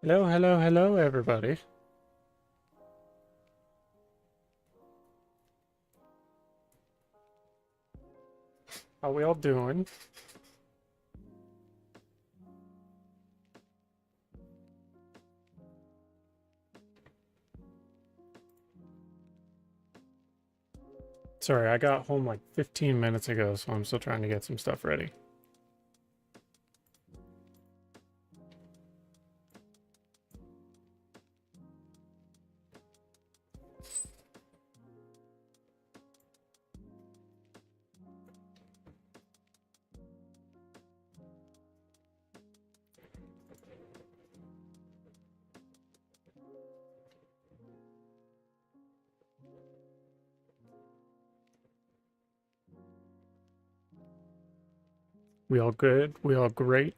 Hello, hello, hello, everybody. How we all doing? Sorry, I got home like 15 minutes ago, so I'm still trying to get some stuff ready. We all good? We all great?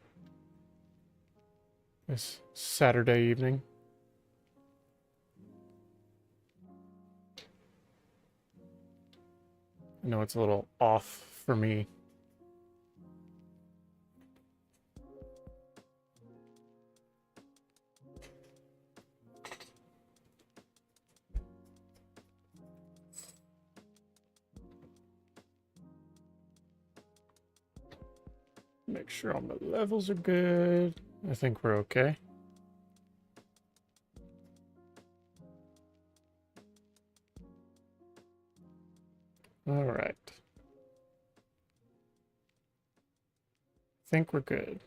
This Saturday evening. I know it's a little off for me. Make sure all my levels are good. I think we're okay. All right. Think we're good.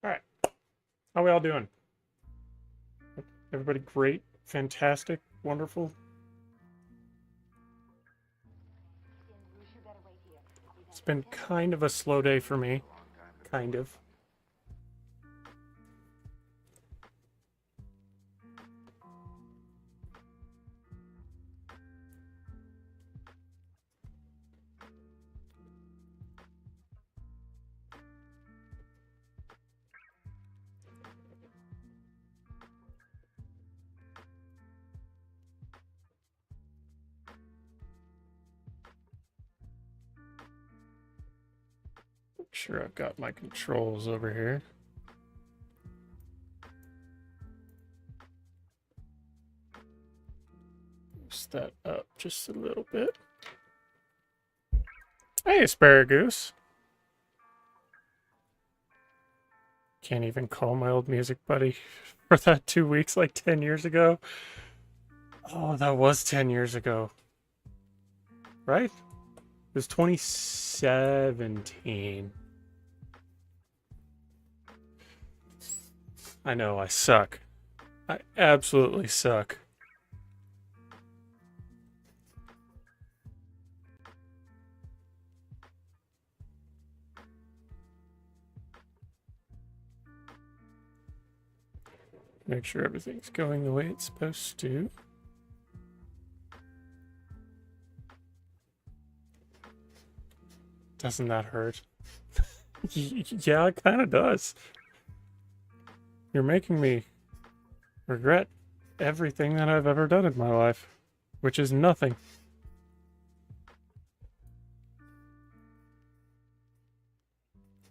All right. How we all doing? Everybody great? Fantastic? Wonderful? It's been kind of a slow day for me. Kind of. Make sure I've got my controls over here. Boost that up just a little bit. Hey, Asparagus. Can't even call my old music buddy for that 2 weeks like 10 years ago. Oh, that was 10 years ago. Right? It was 2017. I know, I suck. I absolutely suck. Make sure everything's going the way it's supposed to. Doesn't that hurt? Yeah, it kind of does. You're making me regret everything that I've ever done in my life, which is nothing.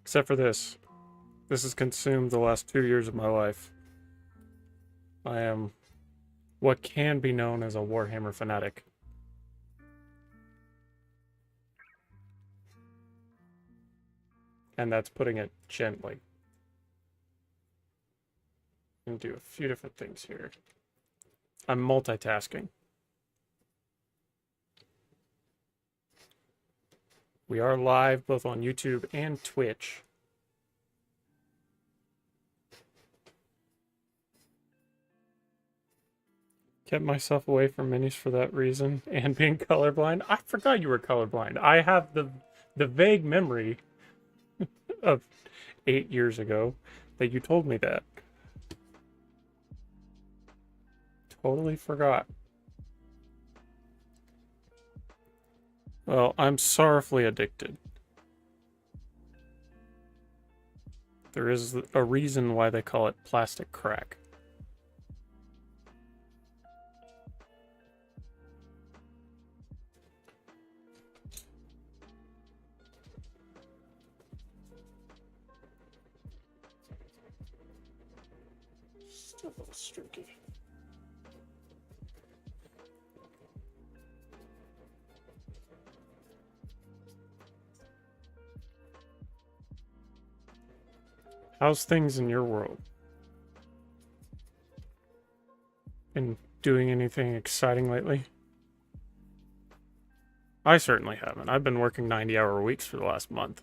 Except for this. This has consumed the last 2 years of my life. I am what can be known as a Warhammer fanatic. And that's putting it gently. And do a few different things here. I'm multitasking. We are live both on YouTube and Twitch. Kept myself away from minis for that reason and being colorblind. I forgot you were colorblind. I have the vague memory of 8 years ago that you told me that. Totally forgot. Well, I'm sorrowfully addicted. There is a reason why they call it plastic crack. A little streaky. How's things in your world? Been doing anything exciting lately? I certainly haven't. I've been working 90-hour weeks for the last month.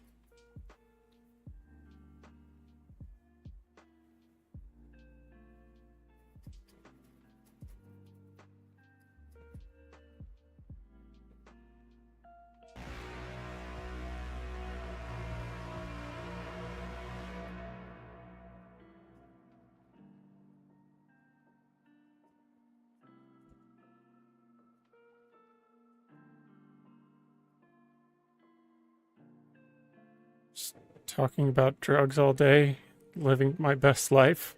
Just talking about drugs all day, living my best life.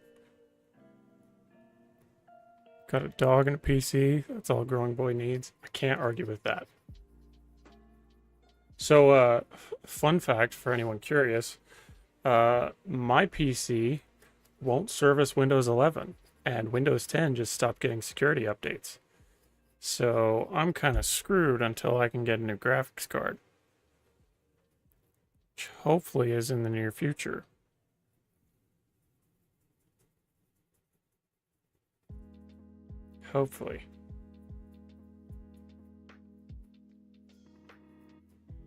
Got a dog and a PC. That's all a growing boy needs. I can't argue with that. So, fun fact for anyone curious, my PC won't service Windows 11, and Windows 10 just stopped getting security updates. So I'm kind of screwed until I can get a new graphics card, which hopefully is in the near future. Hopefully.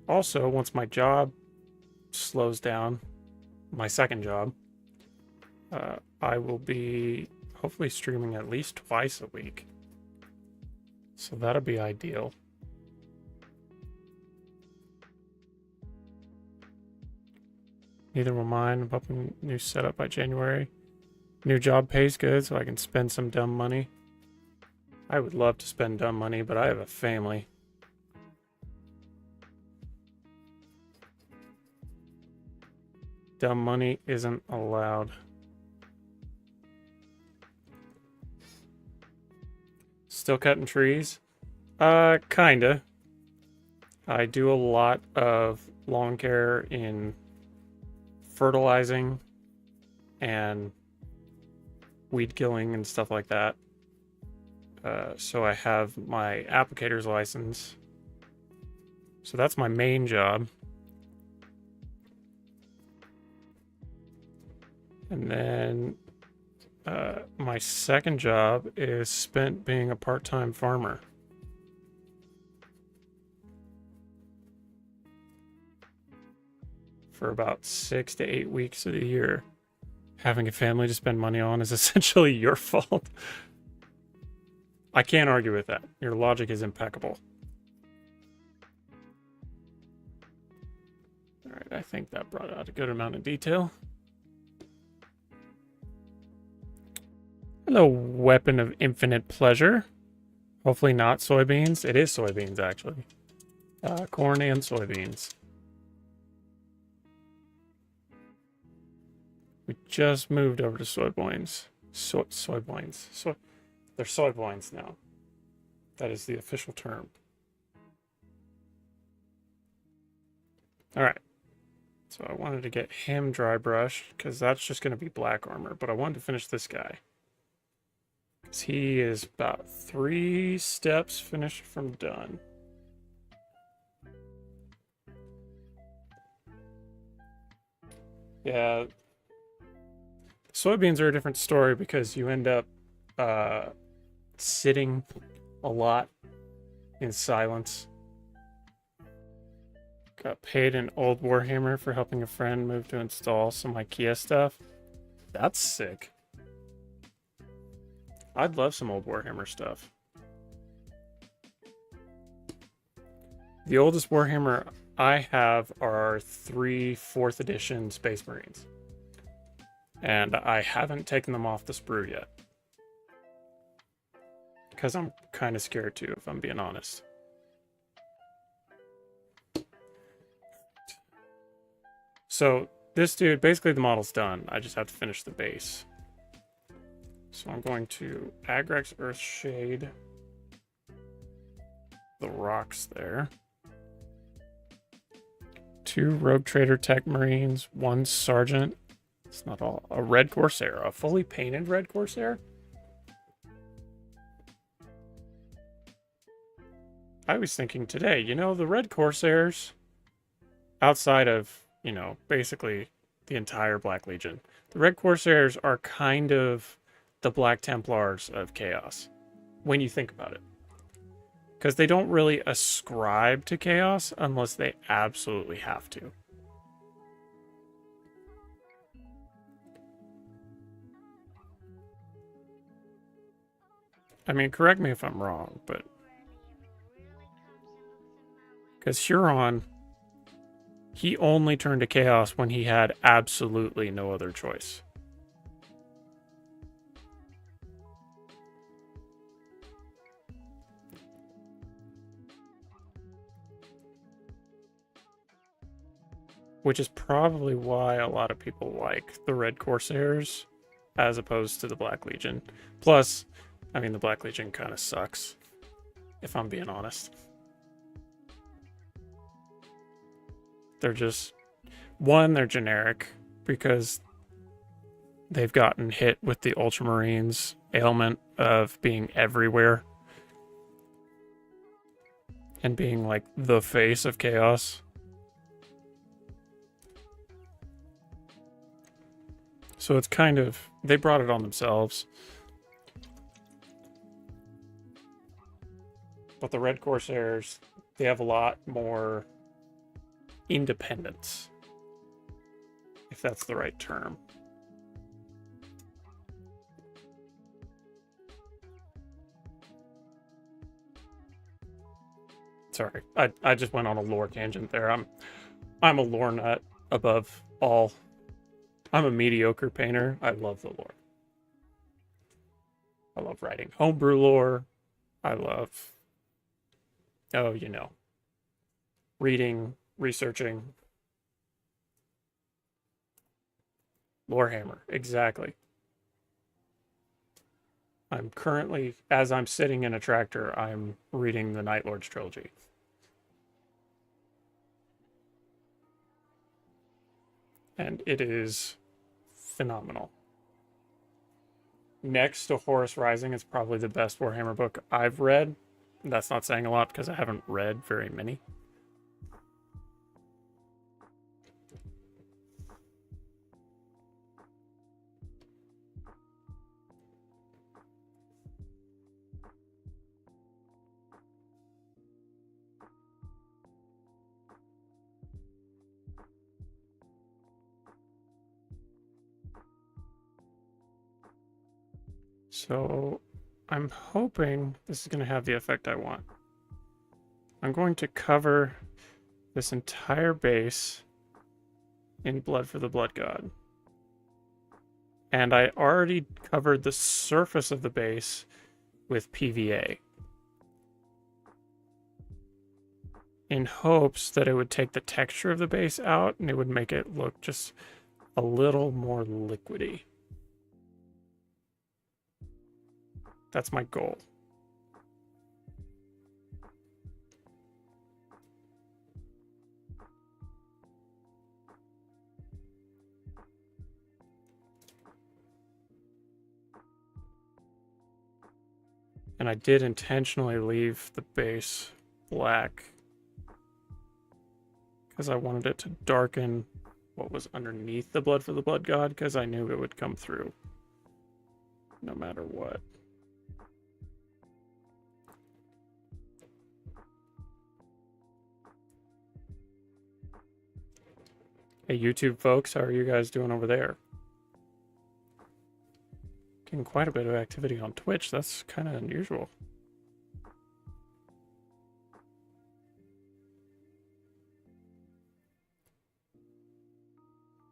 Also, once my job slows down, my second job, I will be hopefully streaming at least twice a week. So that'll be ideal. Neither will mine. I'm hoping new setup by January. New job pays good, so I can spend some dumb money. I would love to spend dumb money, but I have a family. Dumb money isn't allowed. Still cutting trees? Kinda. I do a lot of lawn care in fertilizing and weed killing and stuff like that. So I have my applicator's license. So that's my main job. And then my second job is spent being a part-time farmer. For about 6 to 8 weeks of the year. Having a family to spend money on is essentially your fault. I can't argue with that. Your logic is impeccable. Alright, I think that brought out a good amount of detail. Hello, weapon of infinite pleasure. Hopefully not soybeans. It is soybeans, actually. Corn and soybeans. We just moved over to soybeans. Soybeans. They're soybeans now. That is the official term. Alright. So I wanted to get him dry brushed, because that's just going to be black armor. But I wanted to finish this guy. Because he is about 3 steps finished from done. Yeah. Soybeans are a different story because you end up sitting a lot in silence. Got paid an old Warhammer for helping a friend move to install some IKEA stuff. That's sick. I'd love some old Warhammer stuff. The oldest Warhammer I have are 3 4th edition Space Marines. And I haven't taken them off the sprue yet. Because I'm kind of scared too, if I'm being honest. So, this dude, basically the model's done. I just have to finish the base. So I'm going to Agrex Earthshade the rocks there. 2 Rogue Trader Tech Marines, 1 Sergeant, It's not all a red Corsair, a fully painted red Corsair. I was thinking today, you know, the red Corsairs, outside of, you know, basically the entire Black Legion, the red Corsairs are kind of the Black Templars of Chaos, when you think about it. Because they don't really ascribe to Chaos unless they absolutely have to. I mean, correct me if I'm wrong, but... Because Huron, he only turned to Chaos when he had absolutely no other choice. Which is probably why a lot of people like the Red Corsairs as opposed to the Black Legion. Plus, I mean, the Black Legion kind of sucks, if I'm being honest. They're just... One, they're generic, because they've gotten hit with the Ultramarines ailment of being everywhere. And being, like, the face of Chaos. So it's kind of... They brought it on themselves. But the Red Corsairs, they have a lot more independence. If that's the right term. Sorry, I just went on a lore tangent there. I'm a lore nut above all. I'm a mediocre painter. I love the lore. I love writing homebrew lore. I love, oh, you know, reading, researching. Warhammer, exactly. I'm currently, as I'm sitting in a tractor, I'm reading the Night Lords trilogy. And it is phenomenal. Next to Horus Rising, it's probably the best Warhammer book I've read. That's not saying a lot because I haven't read very many. So I'm hoping this is going to have the effect I want. I'm going to cover this entire base in Blood for the Blood God. And I already covered the surface of the base with PVA. In hopes that it would take the texture of the base out and it would make it look just a little more liquidy. That's my goal. And I did intentionally leave the base black because I wanted it to darken what was underneath the Blood for the Blood God, because I knew it would come through no matter what. Hey, YouTube folks, how are you guys doing over there? Getting quite a bit of activity on Twitch. That's kind of unusual.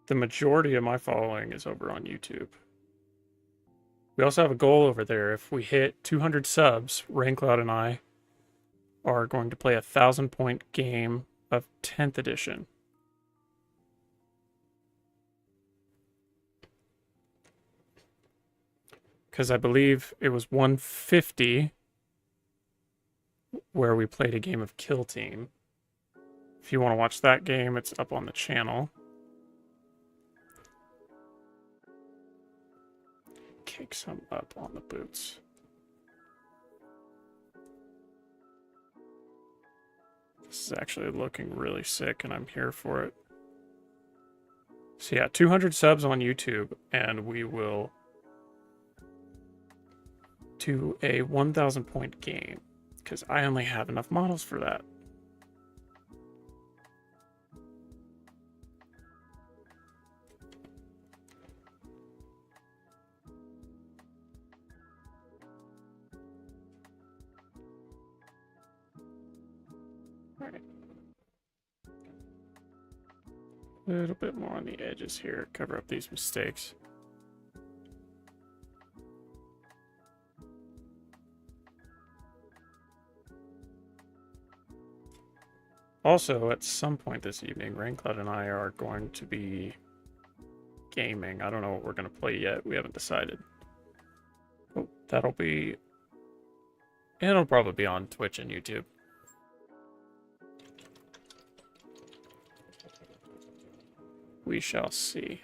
The majority of my following is over on YouTube. We also have a goal over there. If we hit 200 subs, Raincloud and I are going to play a 1,000-point game of 10th edition. Because I believe it was 150 where we played a game of Kill Team. If you want to watch that game, it's up on the channel. cake some up on the boots. This is actually looking really sick, and I'm here for it. So yeah, 200 subs on YouTube, and we will do a 1,000 point game, because I only have enough models for that. All right. A little bit more on the edges here, cover up these mistakes. Also, at some point this evening, Raincloud and I are going to be gaming. I don't know what we're going to play yet. We haven't decided. Oh, it'll probably be on Twitch and YouTube. We shall see.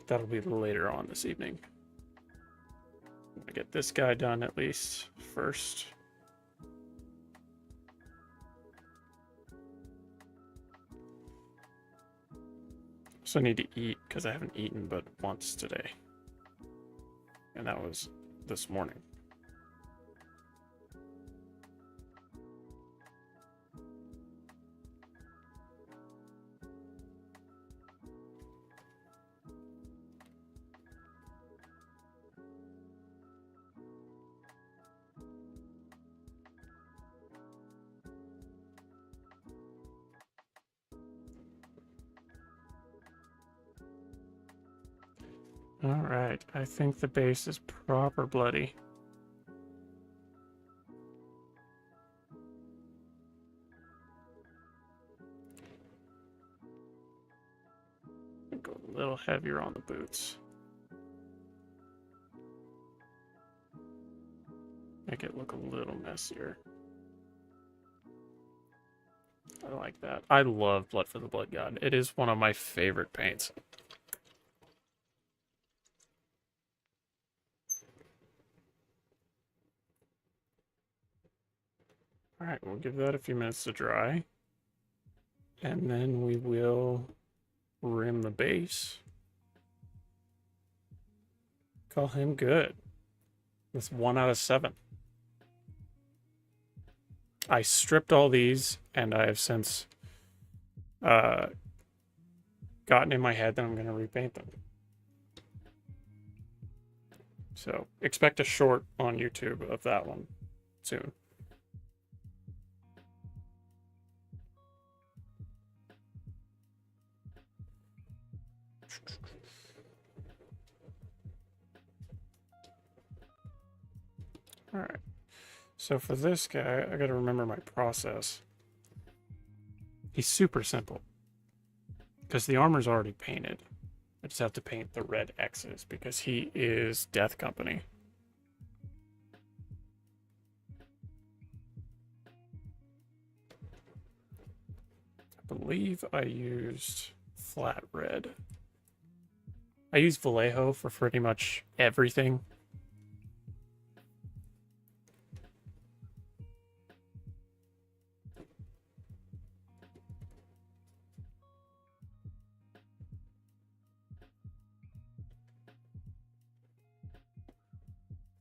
That'll be later on this evening. I'm gonna get this guy done at least first. Also need to eat because I haven't eaten but once today. And that was this morning. Alright, I think the base is proper bloody. Go a little heavier on the boots. Make it look a little messier. I like that. I love Blood for the Blood God. It is one of my favorite paints. Alright, we'll give that a few minutes to dry. And then we will rim the base. Call him good. That's 1 out of 7. I stripped all these, and I have since gotten in my head that I'm going to repaint them. So expect a short on YouTube of that one soon. All right. So for this guy, I got to remember my process. He's super simple because the armor's already painted. I just have to paint the red X's because he is Death Company. I believe I used flat red. I use Vallejo for pretty much everything.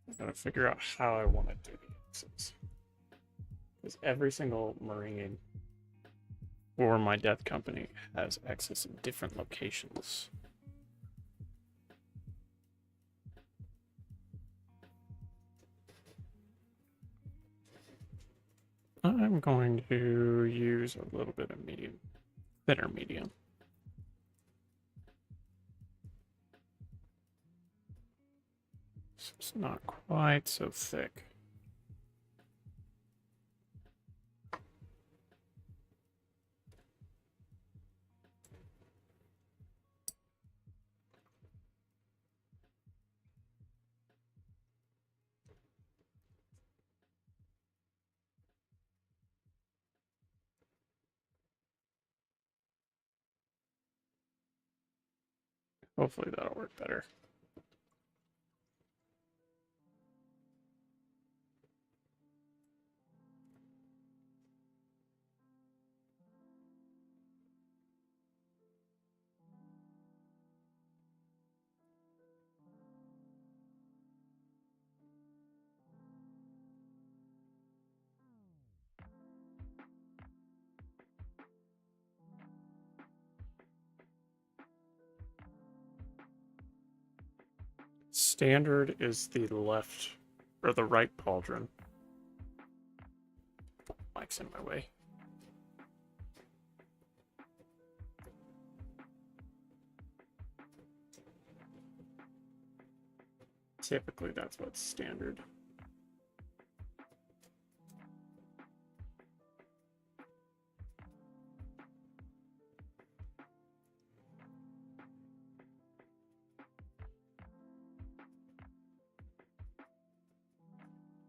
I'm gonna figure out how I want to do the X's. Because every single Marine or my Death Company has X's in different locations. I'm going to use a little bit of medium, thinner medium. So it's not quite so thick. Hopefully that'll work better. Standard is the left or the right pauldron. Mike's in my way. Typically, that's what's standard.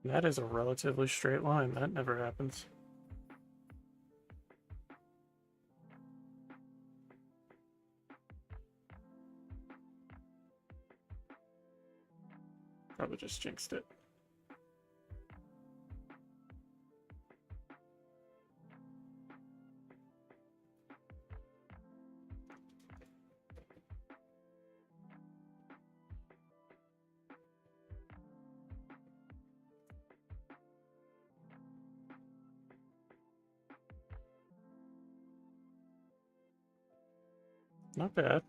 That is a relatively straight line. That never happens. Probably just jinxed it. Not bad.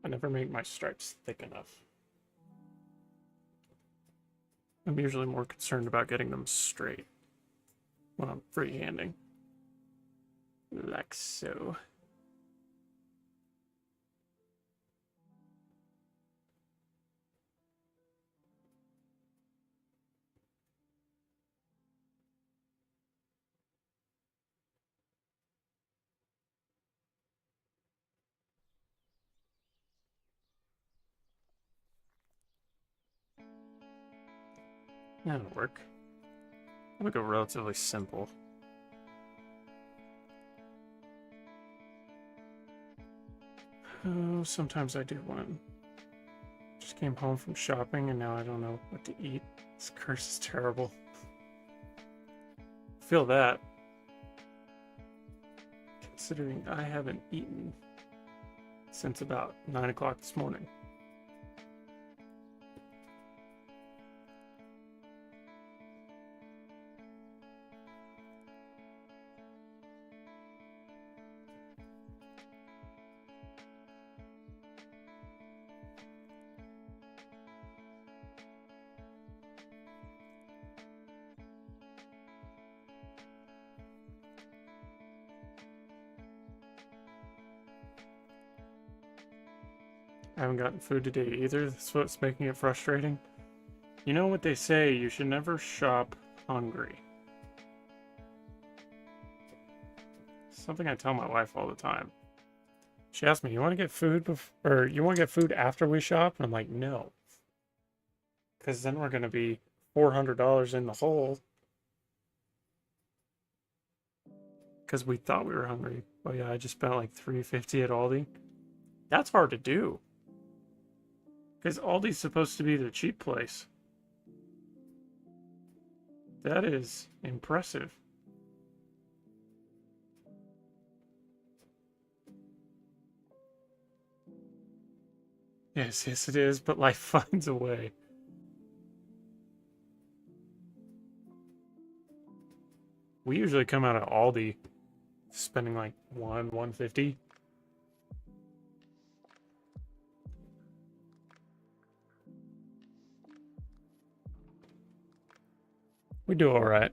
I never make my stripes thick enough. I'm usually more concerned about getting them straight when I'm freehanding. Like so. That'll work. I'm gonna go relatively simple. Oh, sometimes I do one. Just came home from shopping and now I don't know what to eat. This curse is terrible. Feel that. Considering I haven't eaten since about 9 o'clock this morning. I haven't gotten food today either. That's what's making it frustrating. You know what they say, you should never shop hungry. Something I tell my wife all the time. She asks me, "You want to get food or you want to get food after we shop?" And I'm like, "No." Cuz then we're going to be $400 in the hole. Cuz we thought we were hungry. Oh yeah, I just spent like $3.50 at Aldi. That's hard to do. Cuz Aldi's supposed to be the cheap place. That is impressive. Yes, yes it is, but life finds a way. We usually come out of Aldi spending like $150. We do all right.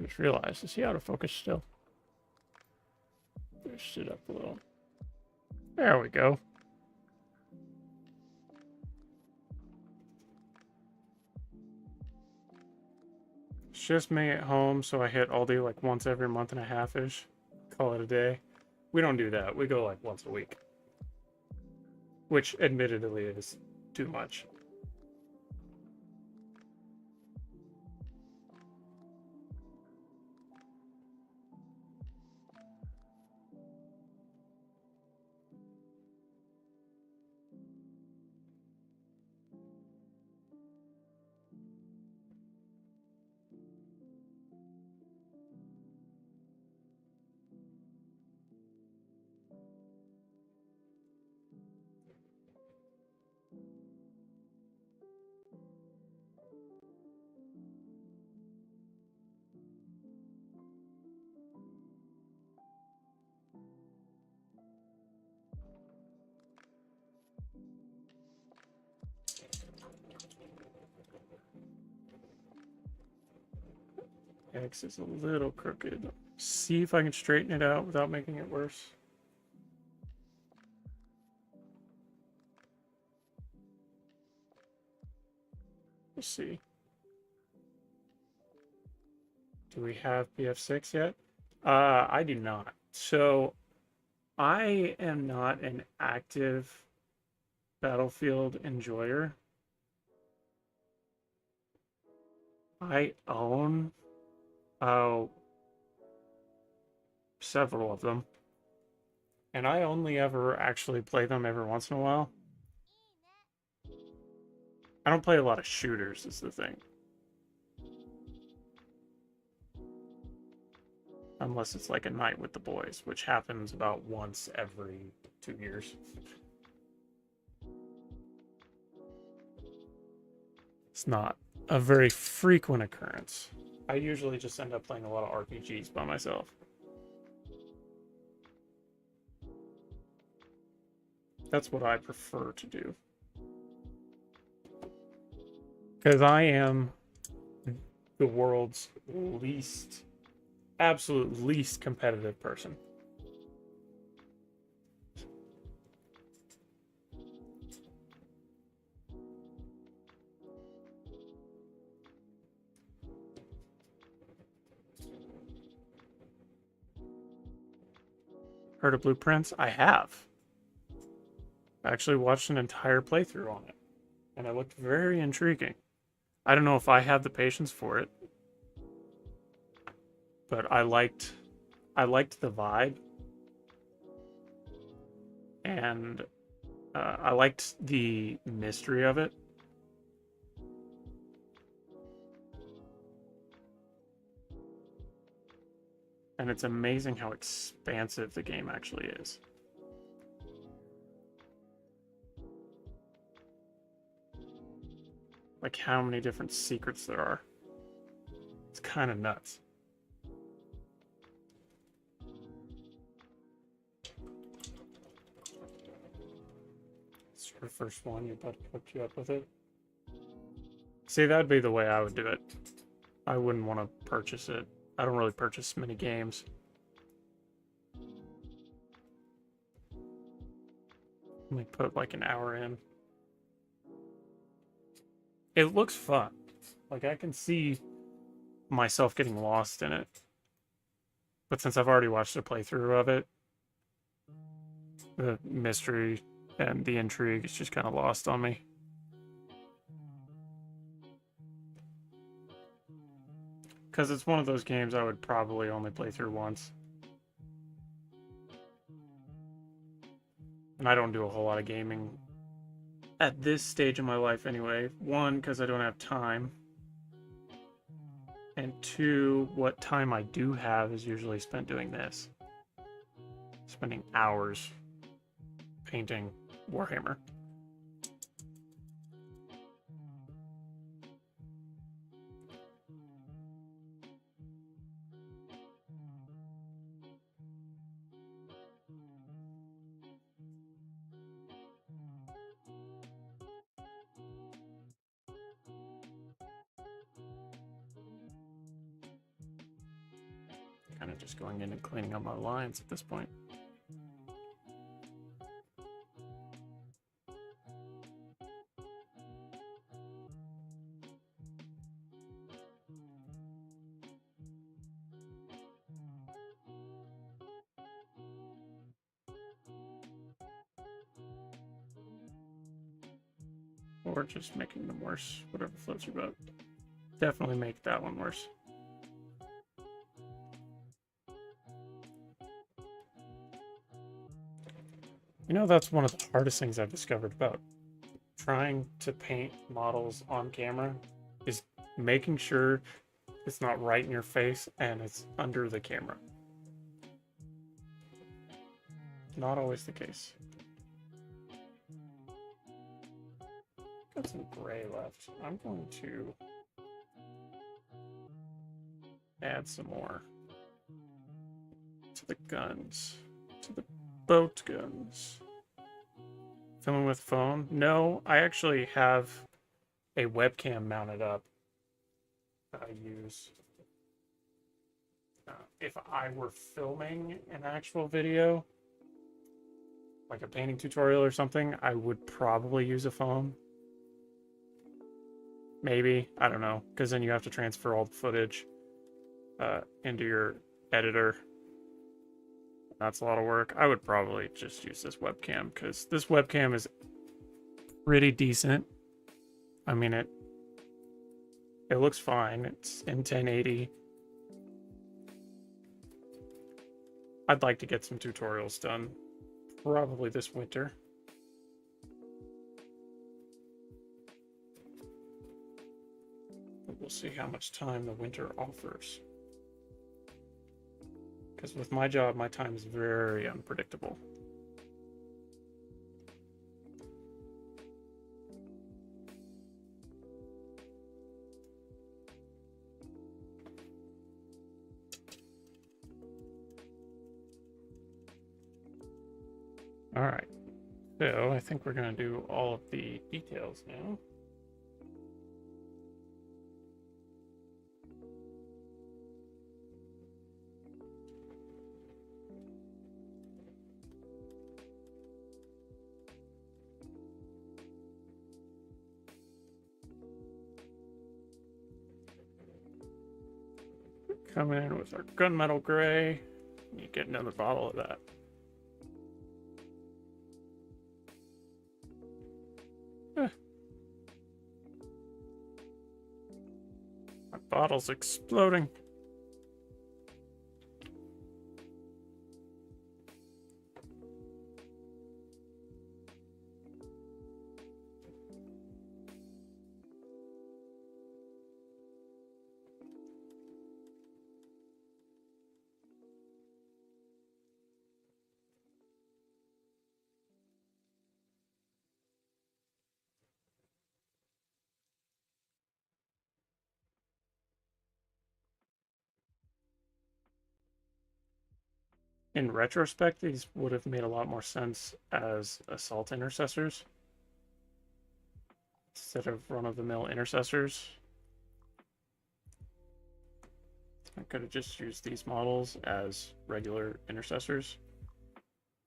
just realized, is he out of focus still? Boost it up a little. There we go. It's just me at home, so I hit Aldi like once every month and a half-ish. Call it a day. We don't do that. We go like once a week. Which admittedly is too much. X is a little crooked. See if I can straighten it out without making it worse. Let's see. Do we have PF6 yet? I do not. So I am not an active Battlefield enjoyer. I own several of them. And I only ever actually play them every once in a while. I don't play a lot of shooters, is the thing. Unless it's like a night with the boys, which happens about once every 2 years. It's not a very frequent occurrence. I usually just end up playing a lot of RPGs by myself. That's what I prefer to do. Because I am the world's absolute least competitive person. Heard of Blueprints? I have. I actually watched an entire playthrough on it, and it looked very intriguing. I don't know if I have the patience for it, but I liked the vibe, and I liked the mystery of it. And it's amazing how expansive the game actually is. Like how many different secrets there are. It's kind of nuts. It's your first one, your buddy hooked you up with it. See, that'd be the way I would do it. I wouldn't want to purchase it. I don't really purchase many games. Let me put like an hour in. It looks fun. Like I can see myself getting lost in it. But since I've already watched a playthrough of it, the mystery and the intrigue is just kind of lost on me. Because it's one of those games I would probably only play through once. And I don't do a whole lot of gaming at this stage of my life anyway. One, because I don't have time. And two, what time I do have is usually spent doing this. Spending hours painting Warhammer. Kind of just going in and cleaning up my lines at this point. Or just making them worse, whatever floats your boat. Definitely make that one worse. You know, that's one of the hardest things I've discovered about trying to paint models on camera is making sure it's not right in your face and it's under the camera. Not always the case. Got some gray left. I'm going to add some more to the guns, to the boat guns. Filming with phone? No, I actually have a webcam mounted up that I use. If I were filming an actual video, like a painting tutorial or something, I would probably use a phone. Maybe, I don't know, because then you have to transfer all the footage into your editor. That's a lot of work. I would probably just use this webcam because this webcam is pretty decent. I mean, it looks fine. It's in 1080. I'd like to get some tutorials done, probably this winter. But we'll see how much time the winter offers. Because with my job, my time is very unpredictable. All right, so I think we're going to do all of the details now. Coming in with our gunmetal gray. You get another bottle of that. My bottle's exploding. In retrospect, these would have made a lot more sense as assault intercessors instead of run-of-the-mill intercessors. I could have just used these models as regular intercessors.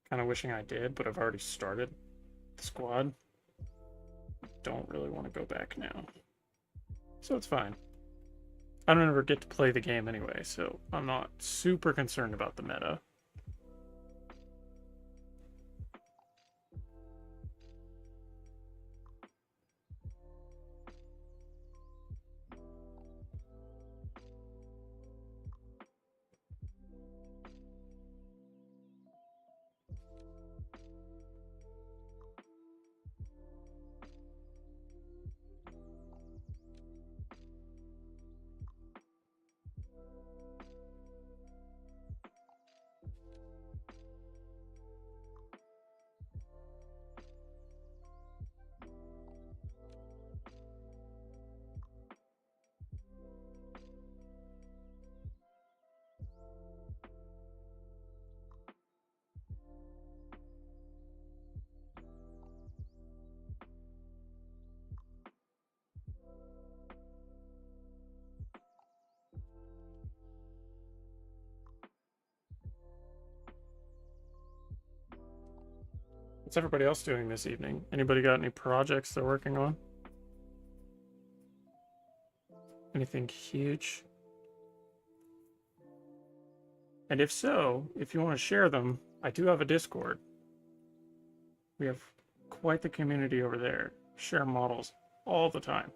Kind of wishing I did, but I've already started the squad. Don't really want to go back now. So it's fine. I don't ever get to play the game anyway, so I'm not super concerned about the meta. What's everybody else doing this evening? Anybody got any projects they're working on? Anything huge? And if so, if you want to share them, I do have a Discord. We have quite the community over there. Share models all the time.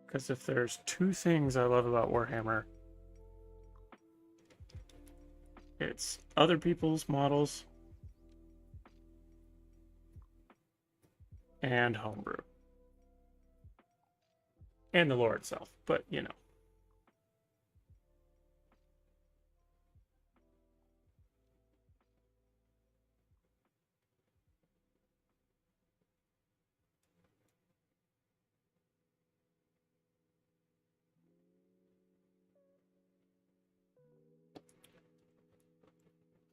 Because if there's two things I love about Warhammer, it's other people's models and homebrew. And the lore itself, but you know.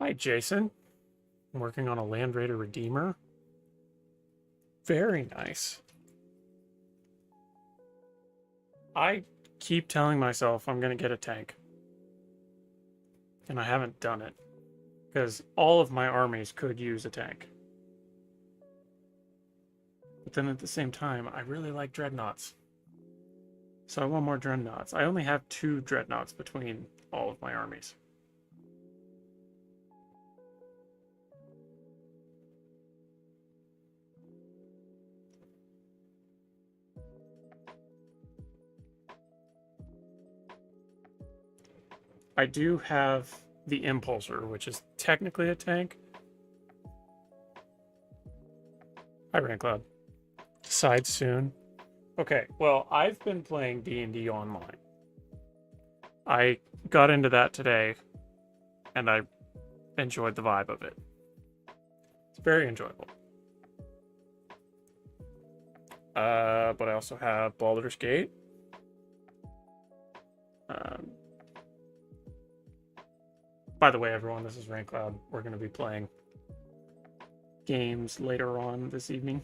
Hi, Jason. I'm working on a Land Raider Redeemer. Very nice. I keep telling myself I'm going to get a tank. And I haven't done it. Because all of my armies could use a tank. But then at the same time, I really like dreadnoughts. So I want more dreadnoughts. I only have 2 dreadnoughts between all of my armies. I do have the Impulsor, which is technically a tank. Hi, Raincloud. Decide soon. Okay, well, I've been playing D&D online. I got into that today, and I enjoyed the vibe of it. It's very enjoyable. But I also have Baldur's Gate. By the way, everyone, this is Raincloud. We're going to be playing games later on this evening.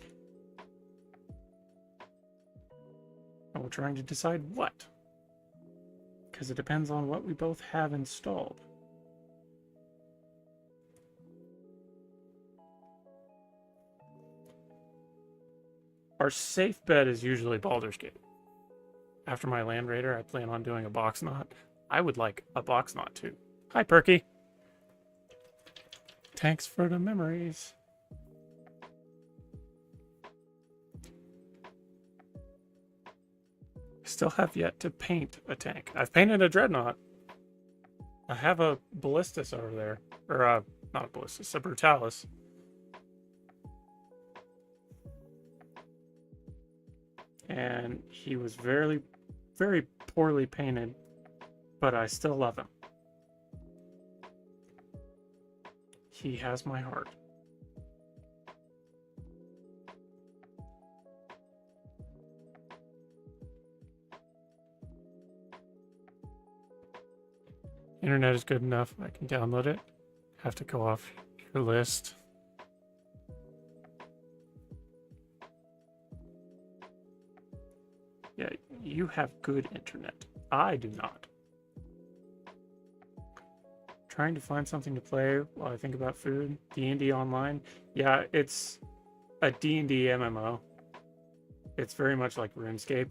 And we're trying to decide what. Because it depends on what we both have installed. Our safe bet is usually Baldur's Gate. After my Land Raider, I plan on doing a box knot. I would like a box knot too. Hi, Perky. Thanks for the memories. Still have yet to paint a tank. I've painted a dreadnought. I have a ballistus over there. Or, not a ballistus, a brutalis. And he was very, very poorly painted, but I still love him. He has my heart. Internet is good enough. I can download it. Have to go off your list. Yeah, you have good internet. I do not. Trying to find something to play while I think about food. D&D Online. Yeah, it's a D&D MMO. It's very much like RuneScape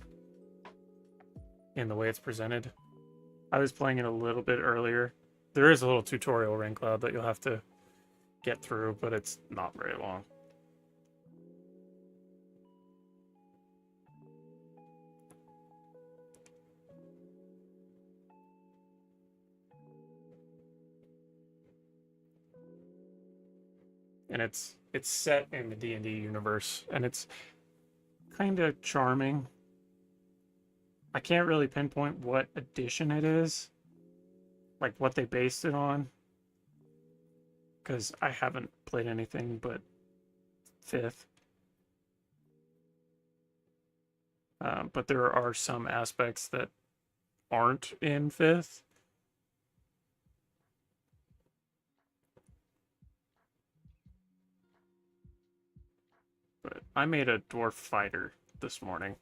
in the way it's presented. I was playing it a little bit earlier. There is a little tutorial, Raincloud, that you'll have to get through, but it's not very long. And it's set in the D&D universe, and it's kind of charming. I can't really pinpoint what edition it is, like what they based it on, because I haven't played anything but 5th. But there are some aspects that aren't in 5th. But I made a dwarf fighter this morning.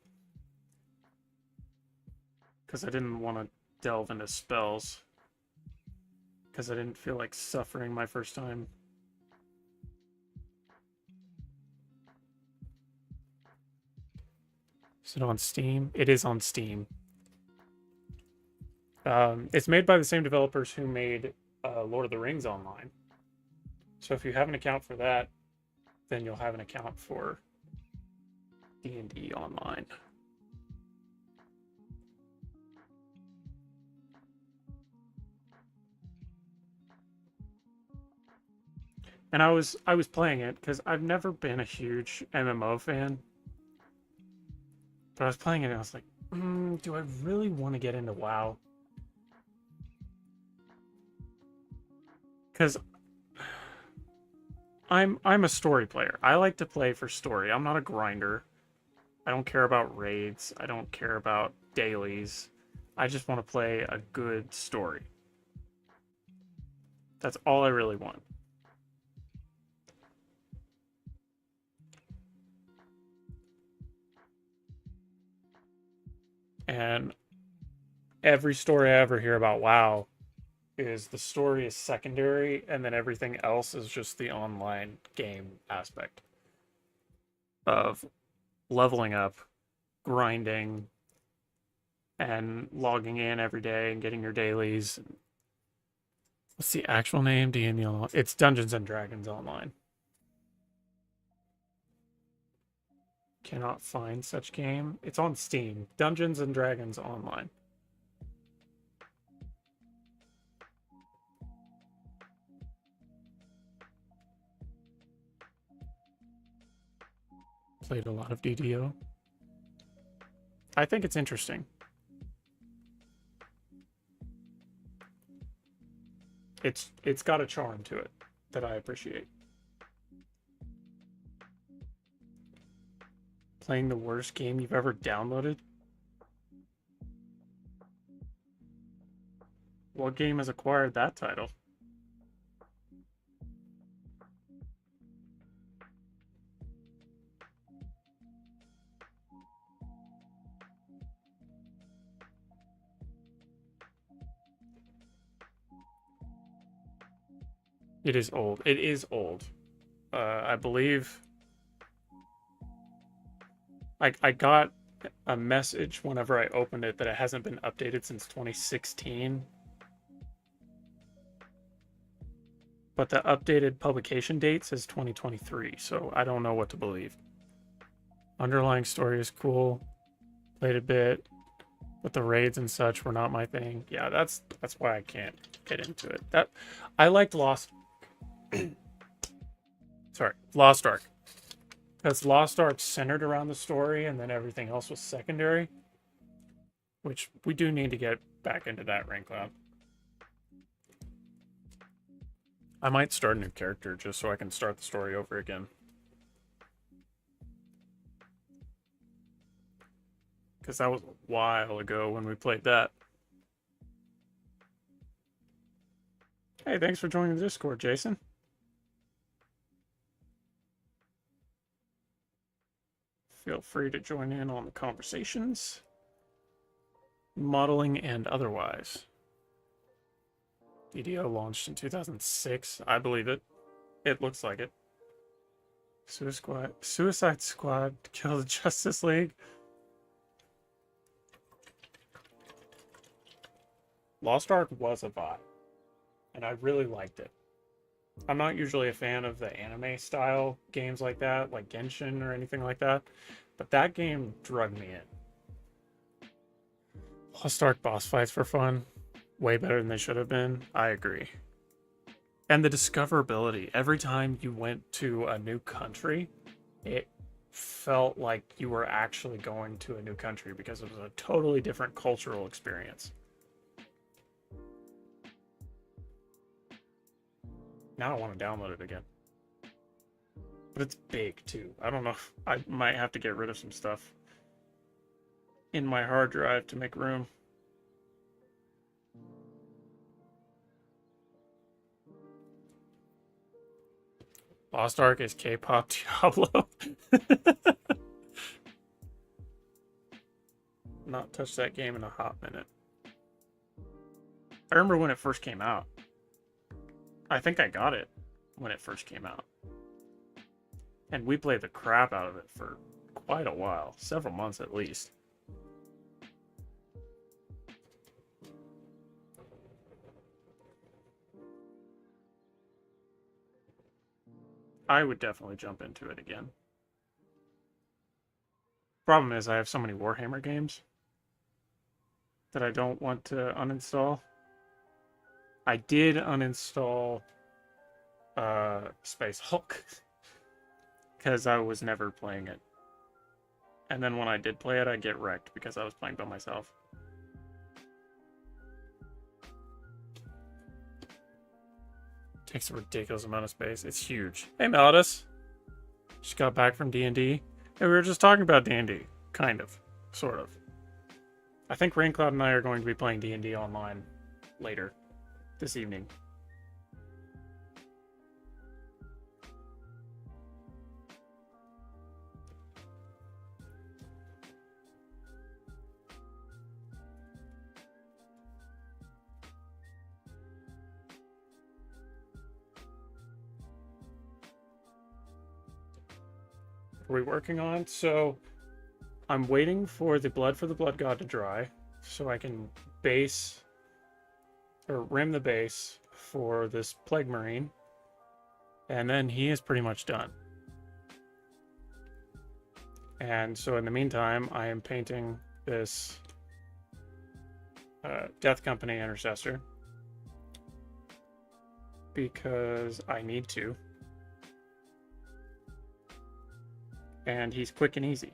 because I didn't want to delve into spells. Because I didn't feel like suffering my first time. Is it on Steam? It is on Steam. It's made by the same developers who made Lord of the Rings Online. So if you have an account for that, then you'll have an account for D&D Online. And I was playing it because I've never been a huge MMO fan. But I was playing it and I was like, do I really want to get into WoW? Because I'm a story player. I like to play for story. I'm not a grinder. I don't care about raids. I don't care about dailies. I just want to play a good story. That's all I really want. And every story I ever hear about WoW is the story is secondary, and then everything else is just the online game aspect of leveling up, grinding, and logging in every day and getting your dailies. What's the actual name? D&D Online. It's Dungeons and Dragons Online. Cannot find such game. It's on Steam. Dungeons and Dragons Online. Played a lot of DDO. I think it's interesting. It's got a charm to it that I appreciate. Playing the worst game you've ever downloaded? What game has acquired that title? It is old. It is old. I believe I got a message whenever I opened it that it hasn't been updated since 2016. But the updated publication date says 2023, so I don't know what to believe. Underlying story is cool. Played a bit, but the raids and such were not my thing. Yeah, that's why I can't get into it. That I liked Lost Lost Ark. Because Lost Ark centered around the story and then everything else was secondary. Which we do need to get back into that, Raincloud. I might start a new character just so I can start the story over again. Because that was a while ago when we played that. Hey, thanks for joining the Discord, Jason. Feel free to join in on the conversations, modeling and otherwise. DDO launched in 2006. I believe it. It looks like it. Suicide Squad to kill the Justice League. Lost Ark was a vibe, and I really liked it. I'm not usually a fan of the anime style games like that, like Genshin or anything like that, but that game drug me in. Lost Ark boss fights for fun. Way better than they should have been. I agree. And the discoverability. Every time you went to a new country, it felt like you were actually going to a new country because it was a totally different cultural experience. Now I want to download it again. But it's big too. I don't know if I might have to get rid of some stuff in my hard drive to make room. Lost Ark is K-pop Diablo. not touched that game in a hot minute. I remember when it first came out. I think I got it when it first came out. And we played the crap out of it for quite a while. Several months at least. I would definitely jump into it again. Problem is, I have so many Warhammer games that I don't want to uninstall. I did uninstall Space Hulk because I was never playing it. And then when I did play it, I get wrecked because I was playing by myself. Takes a ridiculous amount of space. It's huge. Hey, Melodus. Just got back from D&D. Hey, we were just talking about D&D. Kind of. Sort of. I think Raincloud and I are going to be playing D&D online later this evening. Are we working on? So I'm waiting for the blood god to dry so I can base or rim the base for this plague marine, and then he is pretty much done. And so in the meantime, I am painting this Death Company intercessor because I need to. And he's quick and easy.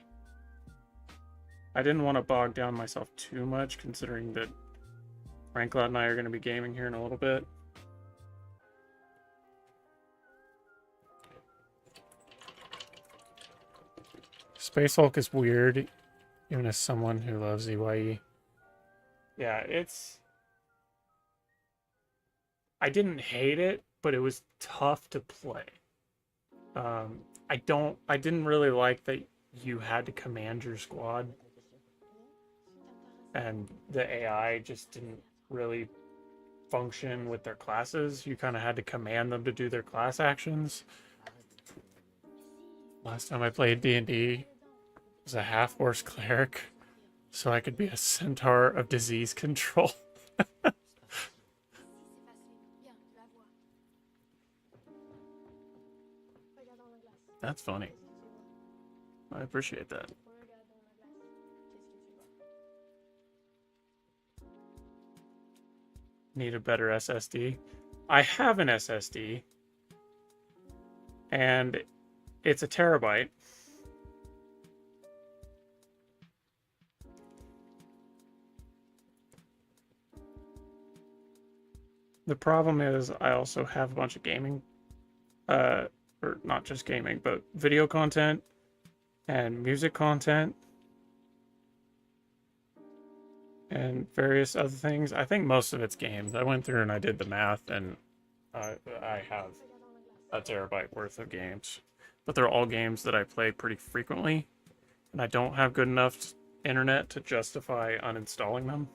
I didn't want to bog down myself too much, considering that Raincloud and I are going to be gaming here in a little bit. Space Hulk is weird, even as someone who loves EYE. Yeah, it's... I didn't hate it, but it was tough to play. I didn't really like that you had to command your squad. And the AI just didn't really function with their classes. You kind of had to command them to do their class actions. Last time I played D&D was a half-horse cleric, so I could be a centaur of disease control. That's funny. I appreciate that. Need a better SSD. I have an SSD, and it's a terabyte. The problem is I also have a bunch of gaming, or not just gaming, but video content and music content and various other things. I think most of it's games. I went through and I did the math, and I have a terabyte worth of games. But they're all games that I play pretty frequently, and I don't have good enough internet to justify uninstalling them.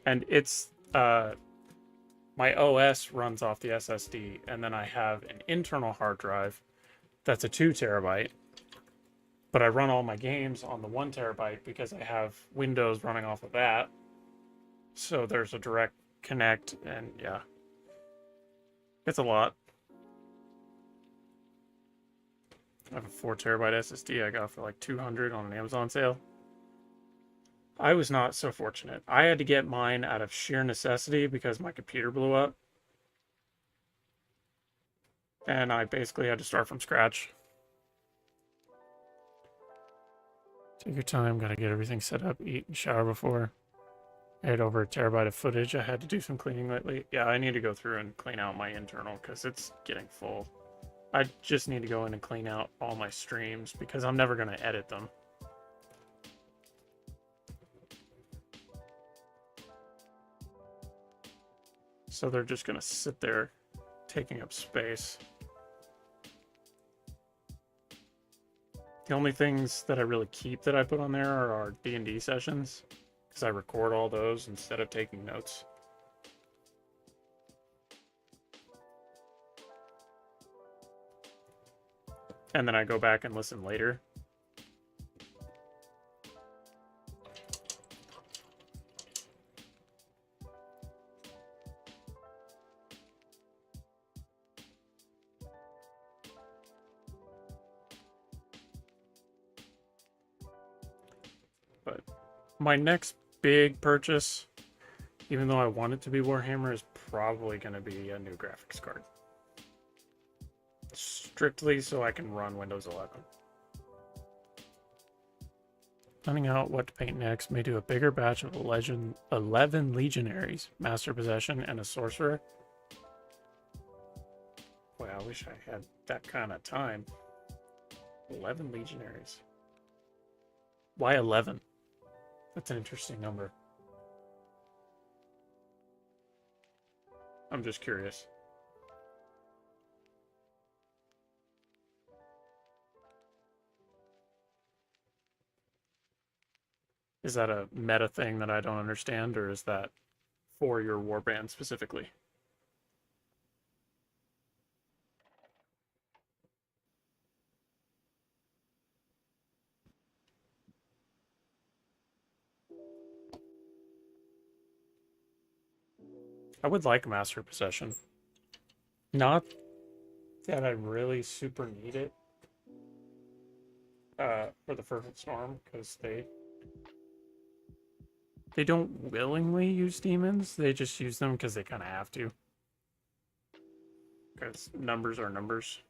And it's my OS runs off the SSD, and then I have an internal hard drive that's a 2 terabyte, but I run all my games on the 1 terabyte because I have Windows running off of that. So there's a direct connect, and yeah, it's a lot. I have a 4 terabyte SSD I got for like 200 on an Amazon sale. I was not so fortunate. I had to get mine out of sheer necessity because my computer blew up. And I basically had to start from scratch. Take your time, gotta get everything set up, eat and shower before. I had over a terabyte of footage. I had to do some cleaning lately. Yeah, I need to go through and clean out my internal because it's getting full. I just need to go in and clean out all my streams because I'm never going to edit them. So they're just gonna sit there taking up space. The only things that I really keep that I put on there are our D&D sessions, because I record all those instead of taking notes. And then I go back and listen later. But my next big purchase, even though I want it to be Warhammer, is probably going to be a new graphics card. Strictly so I can run Windows 11. Finding out what to paint next may do a bigger batch of 11 legionaries, master possession, and a sorcerer. Boy, I wish I had that kind of time. 11 legionaries. Why 11? That's an interesting number. I'm just curious. Is that a meta thing that I don't understand, or is that for your warband specifically? I would like Master Possession. Not that I really super need it for the Fervent Storm, because they don't willingly use demons. They just use them because they kind of have to. Because numbers are numbers.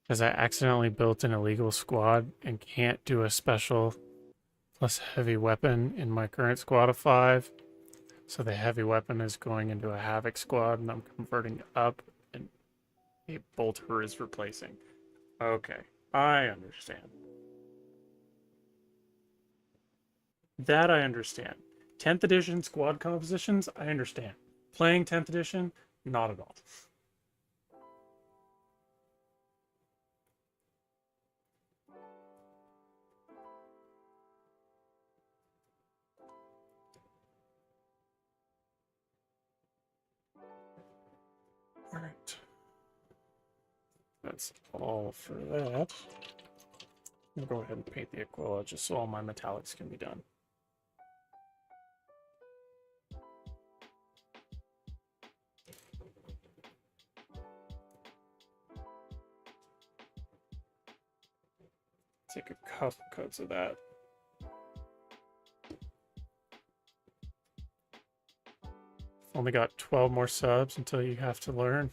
Because I accidentally built an illegal squad and can't do a special plus heavy weapon in my current squad of 5. So the heavy weapon is going into a Havoc squad, and I'm converting up, and a Bolter is replacing. Okay, I understand. That I understand. 10th edition squad compositions, I understand. Playing 10th edition, not at all. All right. That's all for that. I'll go ahead and paint the Aquila just so all my metallics can be done. Take a couple coats of that. Only got 12 more subs until you have to learn.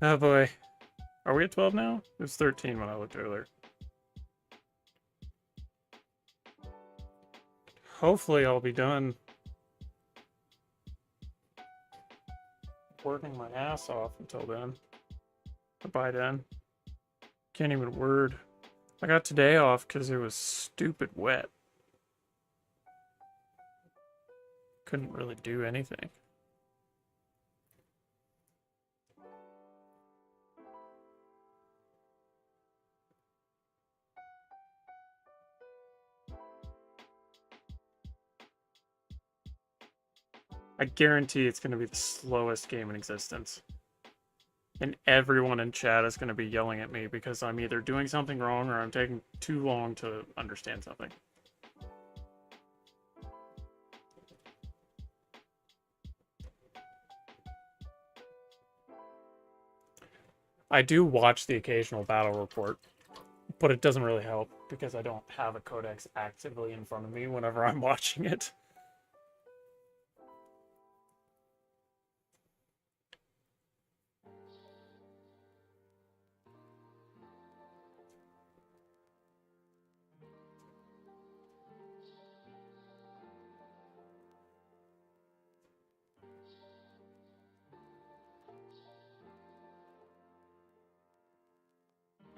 Oh boy. Are we at 12 now? It was 13 when I looked earlier. Hopefully I'll be done working my ass off until then. Or by then. Can't even word. I got today off because it was stupid wet. Couldn't really do anything. I guarantee it's going to be the slowest game in existence. And everyone in chat is going to be yelling at me because I'm either doing something wrong or I'm taking too long to understand something. I do watch the occasional battle report, but it doesn't really help because I don't have a codex actively in front of me whenever I'm watching it.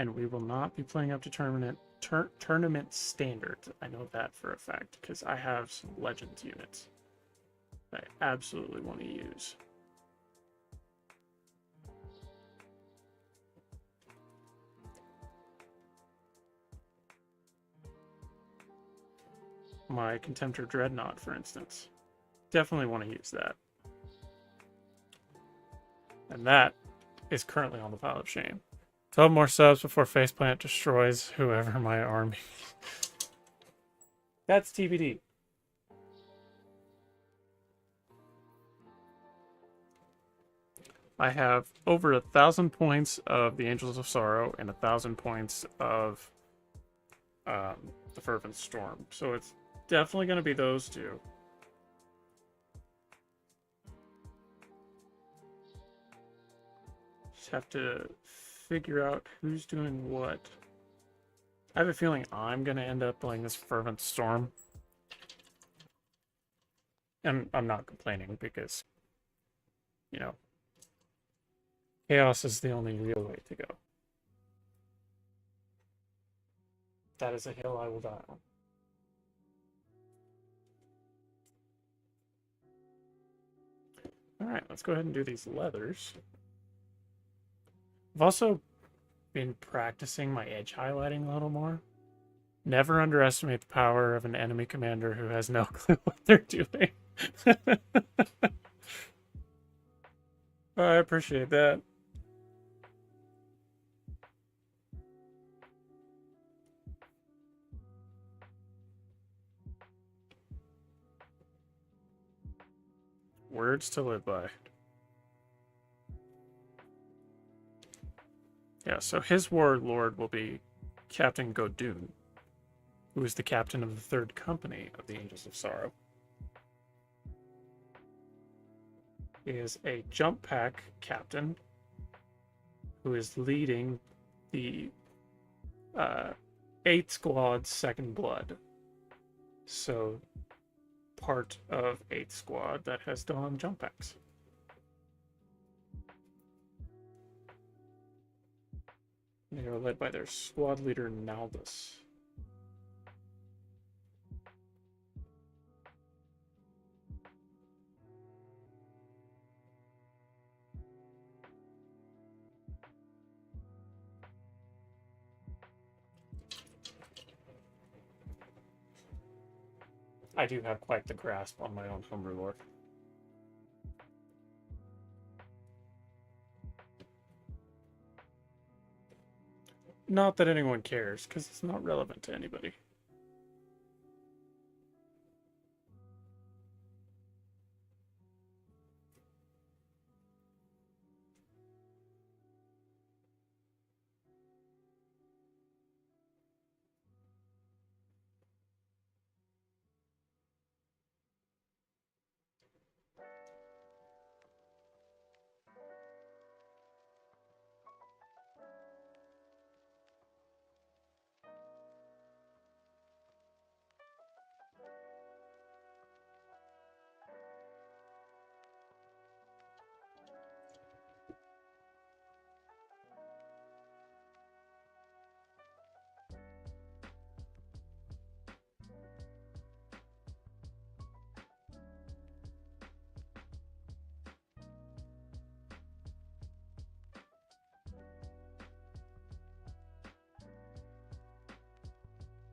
And we will not be playing up to tournament standards. I know that for a fact because I have some Legends units that I absolutely want to use. My Contemptor Dreadnought, for instance. Definitely want to use that. And that is currently on the pile of shame. 12 more subs before Faceplant destroys whoever my army. That's TBD. I have over 1,000 points of the Angels of Sorrow and 1,000 points of the Fervent Storm. So it's definitely going to be those two. Just have to figure out who's doing what. I have a feeling I'm going to end up playing this Fervent Storm. And I'm not complaining because, you know, chaos is the only real way to go. That is a hill I will die on. Alright, let's go ahead and do these leathers. I've also been practicing my edge highlighting a little more. Never underestimate the power of an enemy commander who has no clue what they're doing. I appreciate that. Words to live by. Yeah, so his warlord will be Captain Godoon, who is the captain of the 3rd Company of the Angels of Sorrow. He is a jump pack captain who is leading the 8th Squad's Second Blood. So, part of 8th Squad that has donned jump packs. They are led by their squad leader, Naldus. I do have quite the grasp on my own homebrew lore. Not that anyone cares, because it's not relevant to anybody.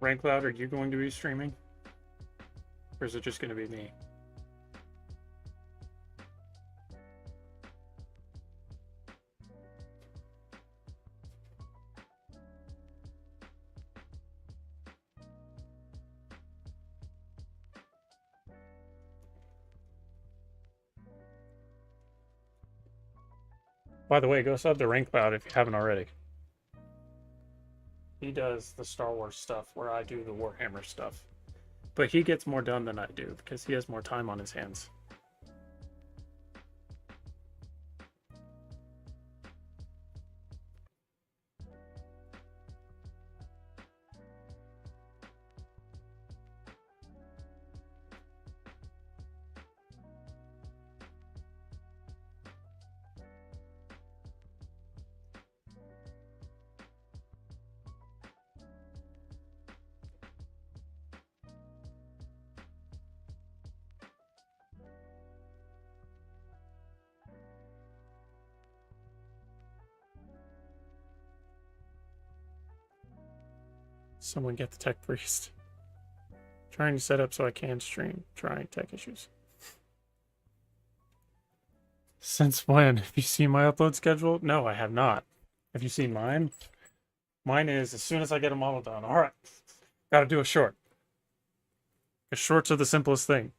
Rankloud, are you going to be streaming? Or is it just going to be me? By the way, go sub to Rank Cloud if you haven't already. He does the Star Wars stuff where I do the Warhammer stuff. But he gets more done than I do because he has more time on his hands. Someone get the tech priest. Trying to set up so I can stream. Trying tech issues. Since when? Have you seen my upload schedule? No, I have not. Have you seen mine? Mine is as soon as I get a model done. All right. Gotta do a short. Because shorts are the simplest thing.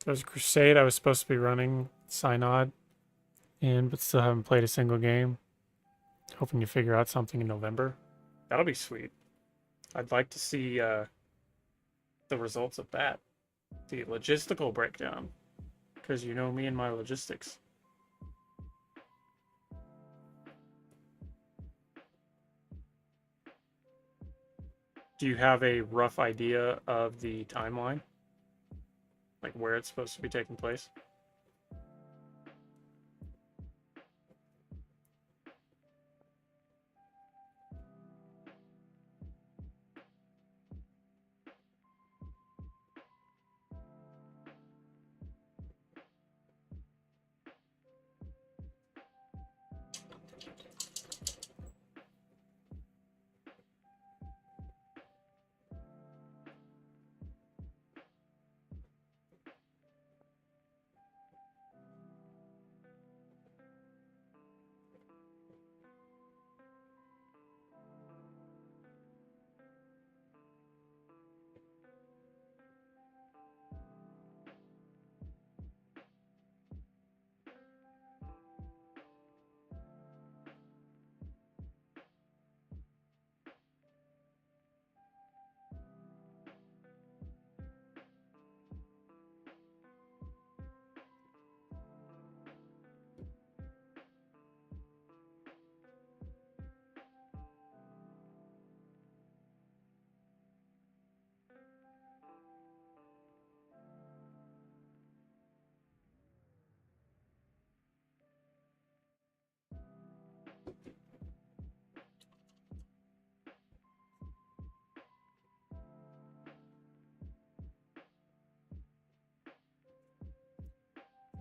There's a Crusade I was supposed to be running Synod in, but still haven't played a single game. Hoping to figure out something in November. That'll be sweet. I'd like to see the results of that. The logistical breakdown. Because you know me and my logistics. Do you have a rough idea of the timeline? Like where it's supposed to be taking place?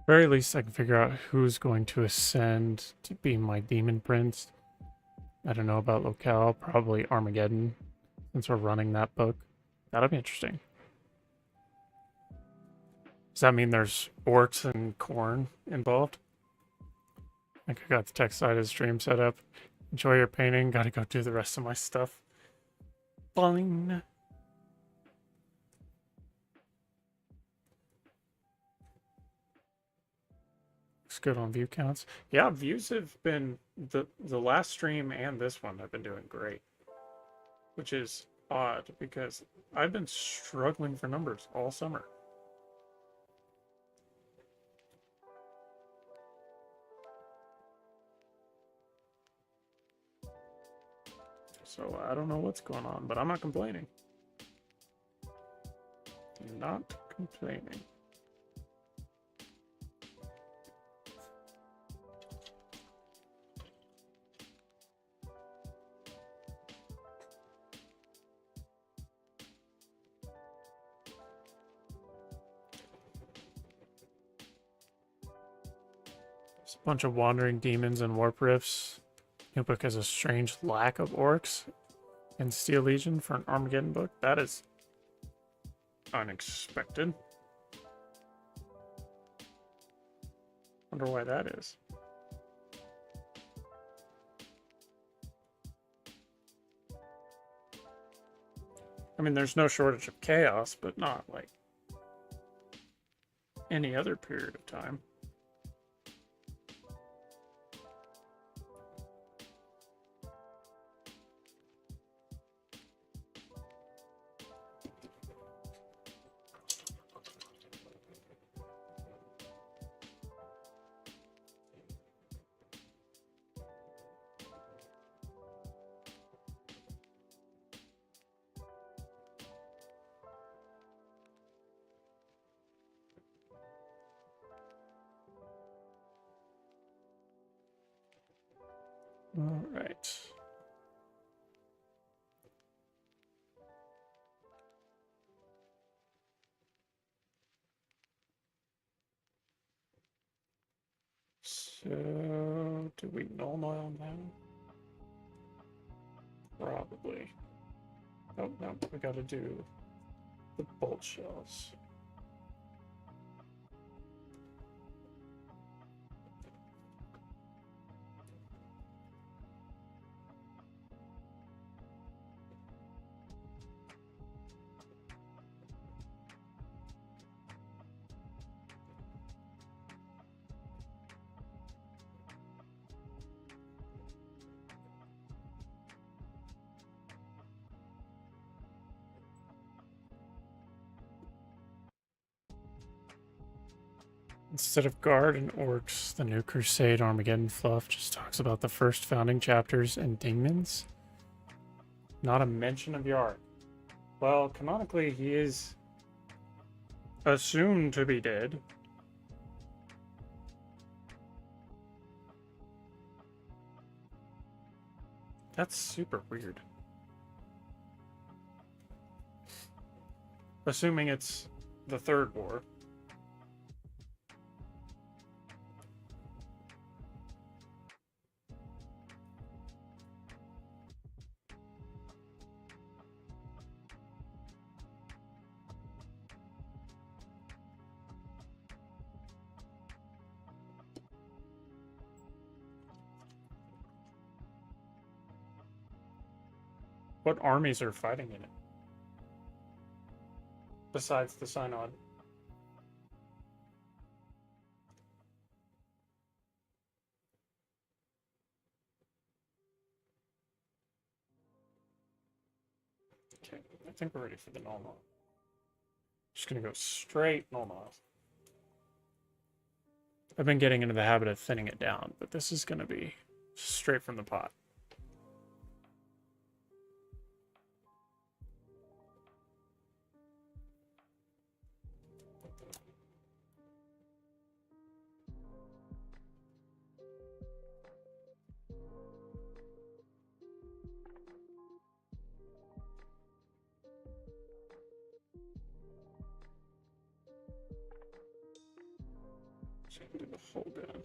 Very least I can figure out who's going to ascend to be my demon prince. I don't know about locale, probably Armageddon, since we're running that book. That'll be interesting. Does that mean there's orcs and corn involved? I think I got the tech side of the stream set up. Enjoy your painting, gotta go do the rest of my stuff. Fine. Good on view counts. Yeah, views have been the last stream and this one have been doing great, which is odd because I've been struggling for numbers all summer. So I don't know what's going on, but I'm not complaining. Not complaining. A bunch of wandering demons and warp rifts. New book has a strange lack of orcs and Steel Legion for an Armageddon book. That is unexpected. Wonder why that is. I mean, there's no shortage of chaos, but not like any other period of time. All right. So, do we null oil now? Probably. Oh, no, we gotta do the bolt shells. Instead of Guard and Orcs, the new Crusade Armageddon fluff just talks about the first founding chapters and demons. Not a mention of Yarg. Well, canonically, he is assumed to be dead. That's super weird. Assuming it's the third war. What armies are fighting in it? Besides the Synod. Okay, I think we're ready for the null. Just gonna go straight null. I've been getting into the habit of thinning it down, but this is gonna be straight from the pot. Do the hold down.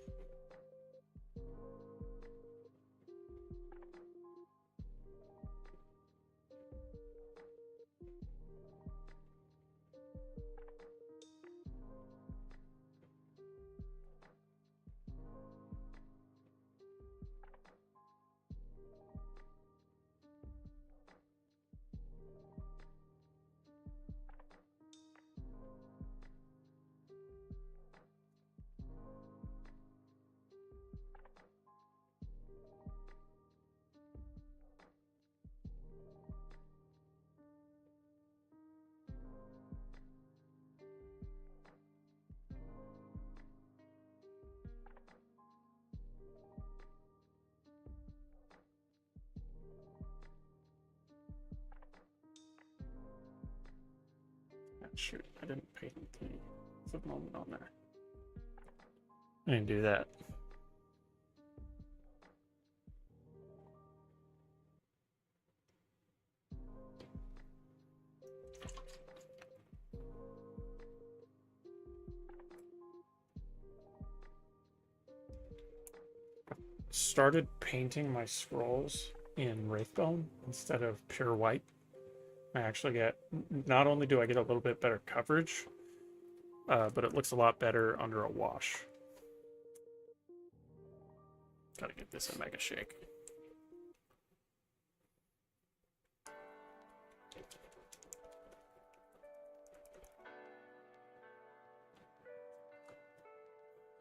Shoot, I didn't paint the flip moment on there. I didn't do that. Started painting my scrolls in Wraithbone instead of pure white. I actually get, not only do I get a little bit better coverage, but it looks a lot better under a wash. Gotta get this a mega shake.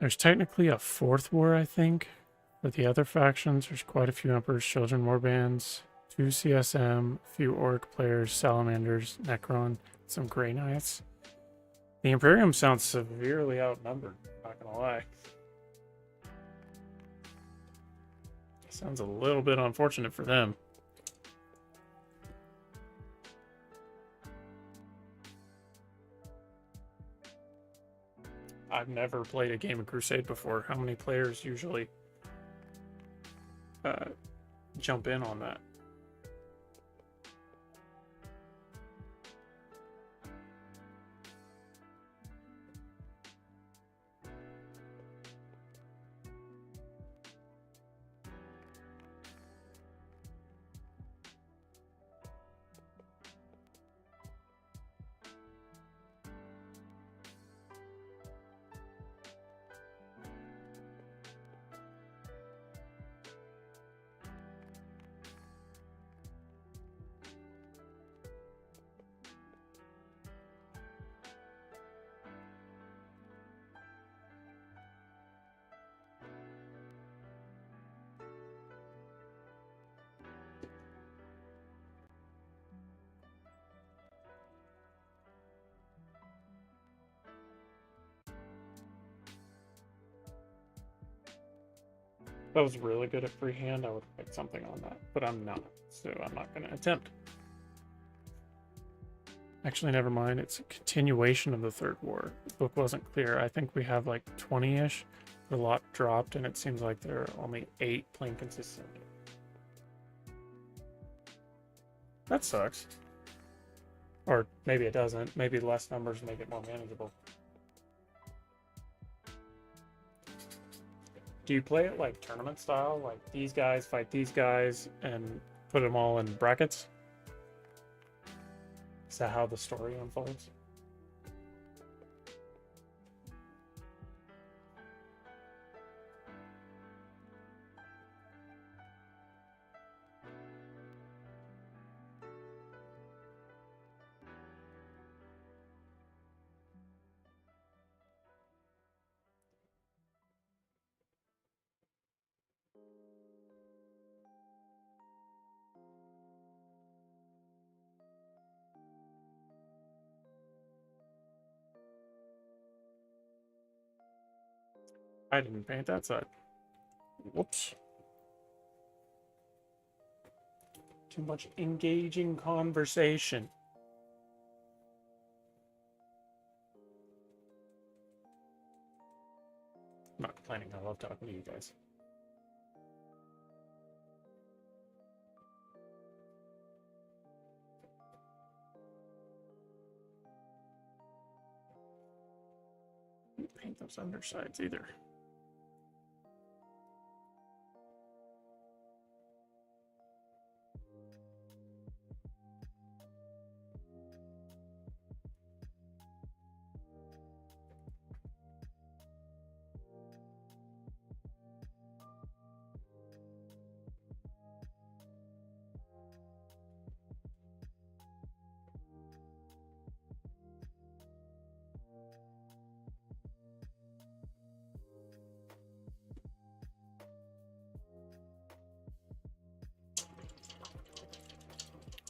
There's technically a fourth war, I think. For the other factions, there's quite a few Emperor's Children warbands, 2 CSM, a few Orc players, Salamanders, Necron, some Grey Knights. The Imperium sounds severely outnumbered, not gonna lie. Sounds a little bit unfortunate for them. I've never played a game of Crusade before. How many players usually jump in on that? If I was really good at freehand, I would write something on that, but I'm not, so I'm not going to attempt. Actually, never mind. It's a continuation of the Third War. The book wasn't clear. I think we have like 20-ish. A lot dropped, and it seems like there are only 8 playing consistently. That sucks. Or maybe it doesn't. Maybe less numbers make it more manageable. Do you play it like tournament style? Like these guys fight these guys and put them all in brackets? Is that how the story unfolds? I didn't paint that side. Whoops. Too much engaging conversation. I'm not complaining. I love talking to you guys. Don't paint those undersides either.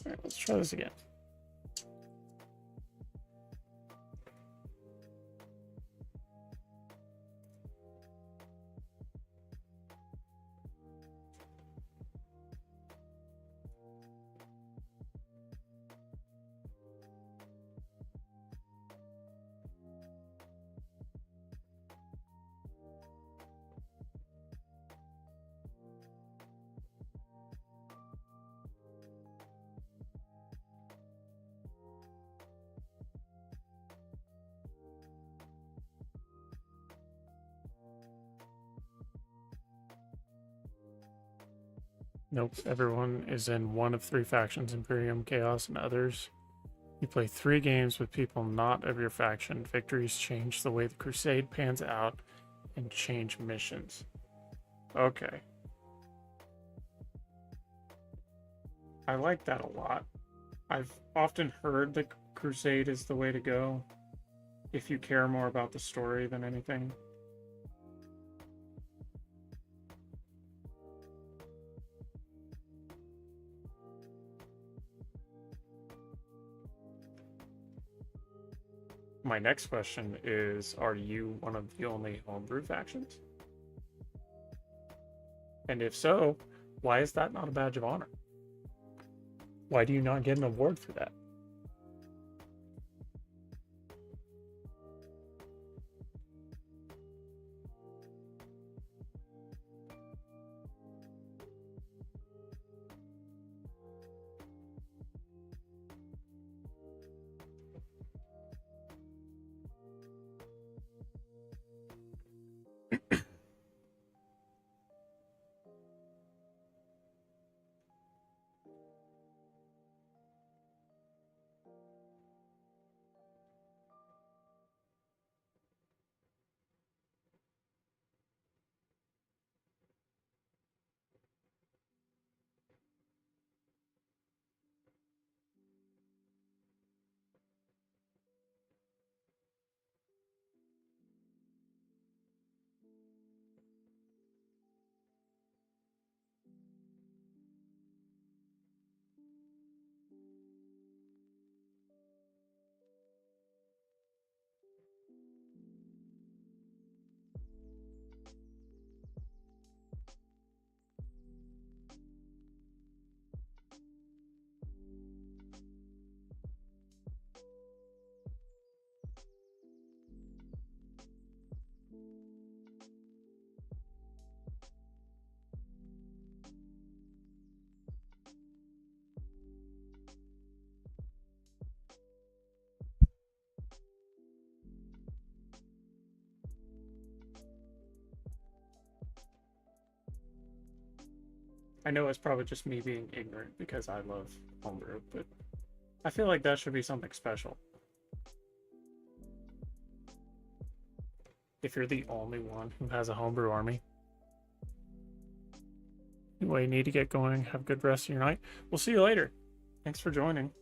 All right, let's try this again. Nope, everyone is in one of 3 factions, Imperium, Chaos, and others. You play 3 games with people not of your faction. Victories change the way the crusade pans out and change missions. Okay. I like that a lot. I've often heard the crusade is the way to go if you care more about the story than anything. My next question is, are you one of the only homebrew factions? And if so, why is that not a badge of honor? Why do you not get an award for that? I know it's probably just me being ignorant because I love homebrew, but I feel like that should be something special. If you're the only one who has a homebrew army. Anyway, you need to get going. Have a good rest of your night. We'll see you later. Thanks for joining.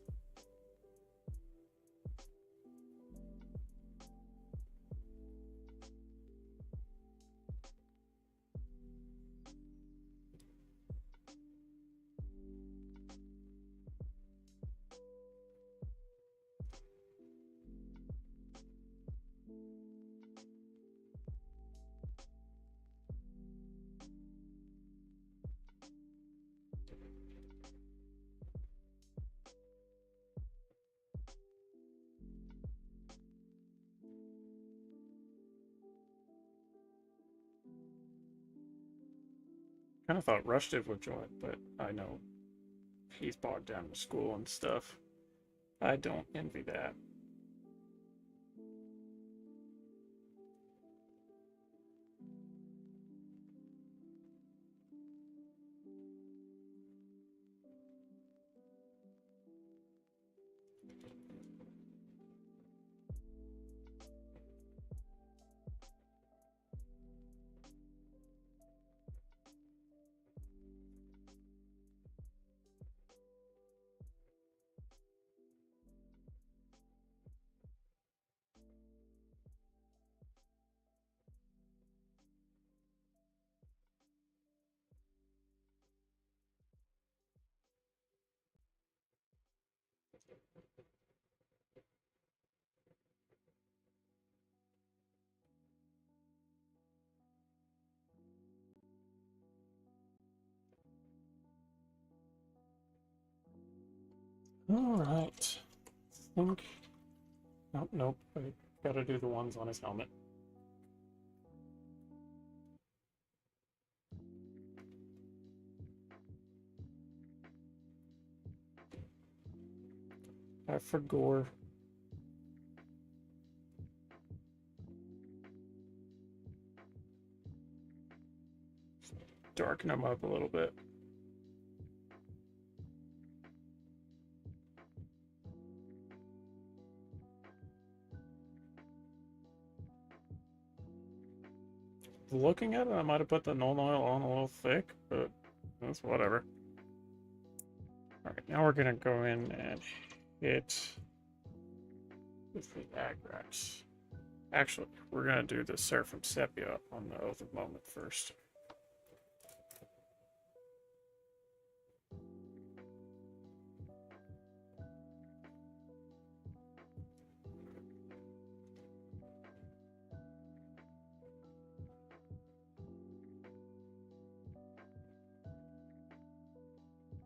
Kind of thought Rushdip would join, but I know he's bogged down with school and stuff. I don't envy that. All right. Think. Nope, nope. I gotta do the ones on his helmet. For gore. Darken him up a little bit. Looking at it, I might have put the Null Oil on a little thick, but that's whatever. Alright, now we're gonna go in and hit with the Agrax. Actually, we're gonna do the Seraphim Sepia on the Oath of Moment first.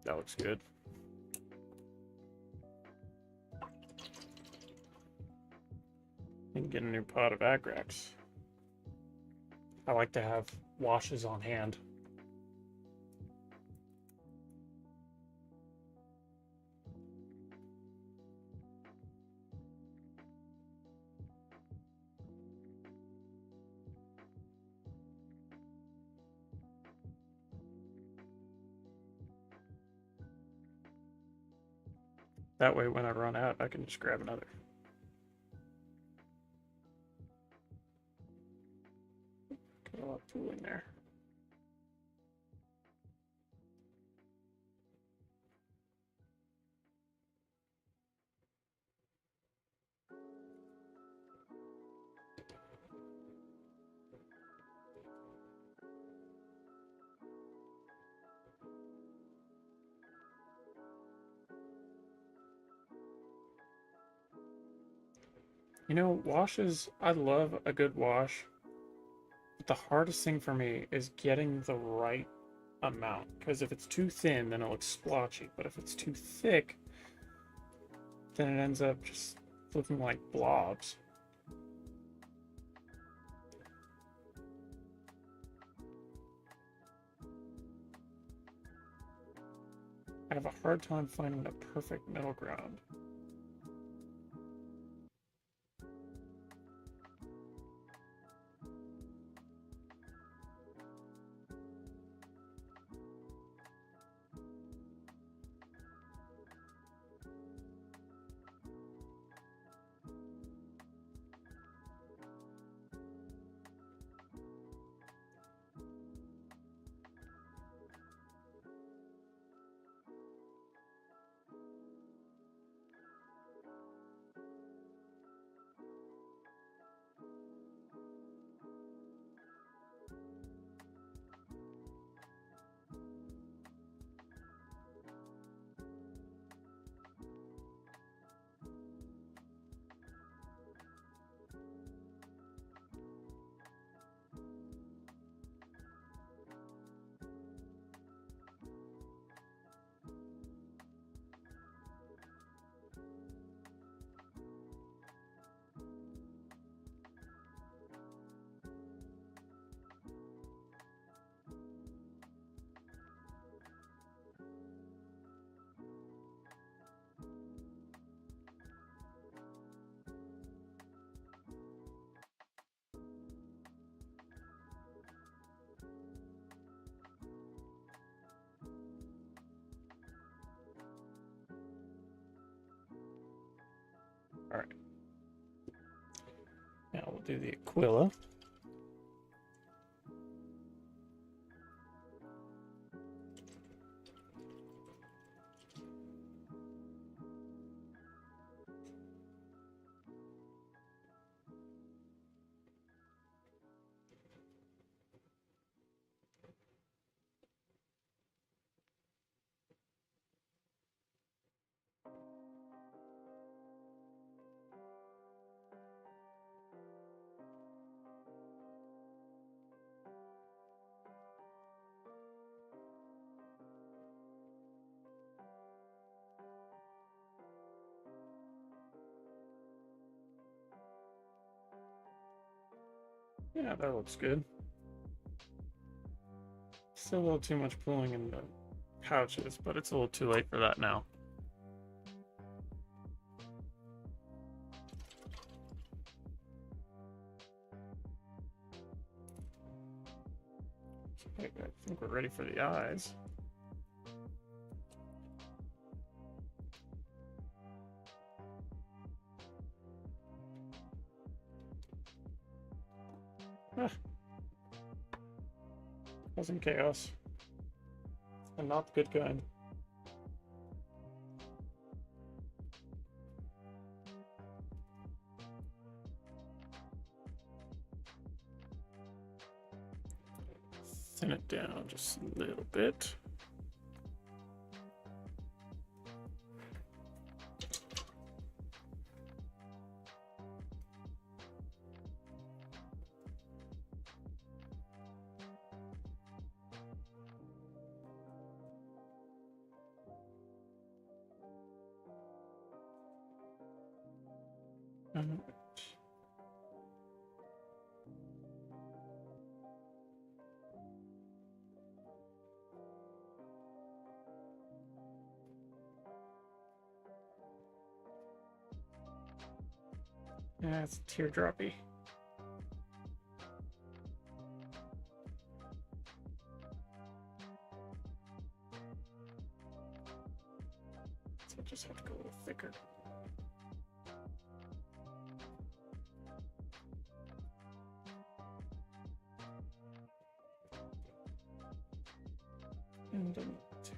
That looks good. And get a new pot of Agrax. I like to have washes on hand. That way, when I run out, I can just grab another. Get a lot of pool in there. You know, washes, I love a good wash, but the hardest thing for me is getting the right amount. Because if it's too thin, then it looks splotchy. But if it's too thick, then it ends up just looking like blobs. I have a hard time finding the perfect middle ground. Alright. Now we'll do the Aquila. Yeah, that looks good. Still a little too much pulling in the pouches, but it's a little too late for that now. Okay, I think we're ready for the eyes. Ah. Causing chaos. And not the good kind. Thin it down just a little bit. Mhm. Yeah, it's teardroppy. So I just have to go a little thicker. And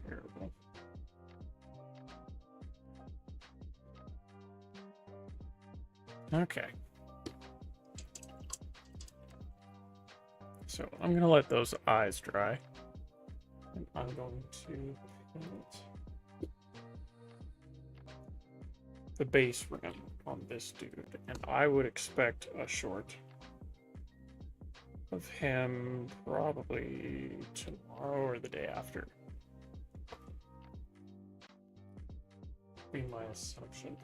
terrible. Okay. So I'm gonna let those eyes dry. And I'm going to paint the base rim on this dude. And I would expect a short of him probably tomorrow or the day after. Be my assumption.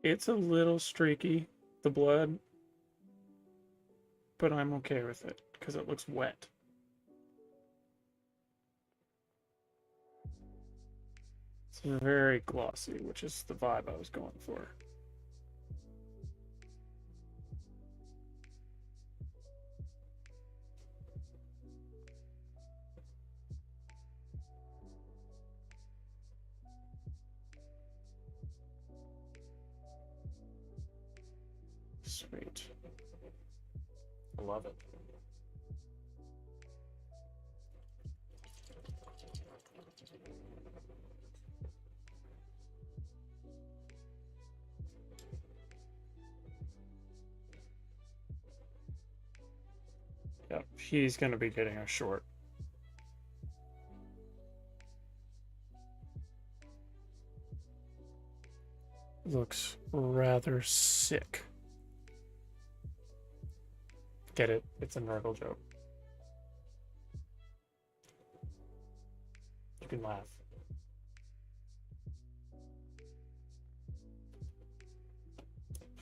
It's a little streaky, the blood, but I'm okay with it because it looks wet. It's very glossy, which is the vibe I was going for. Sweet. I love it. Yep, he's going to be getting a short. Looks rather sick. Get it? It's a Nurgle joke. You can laugh.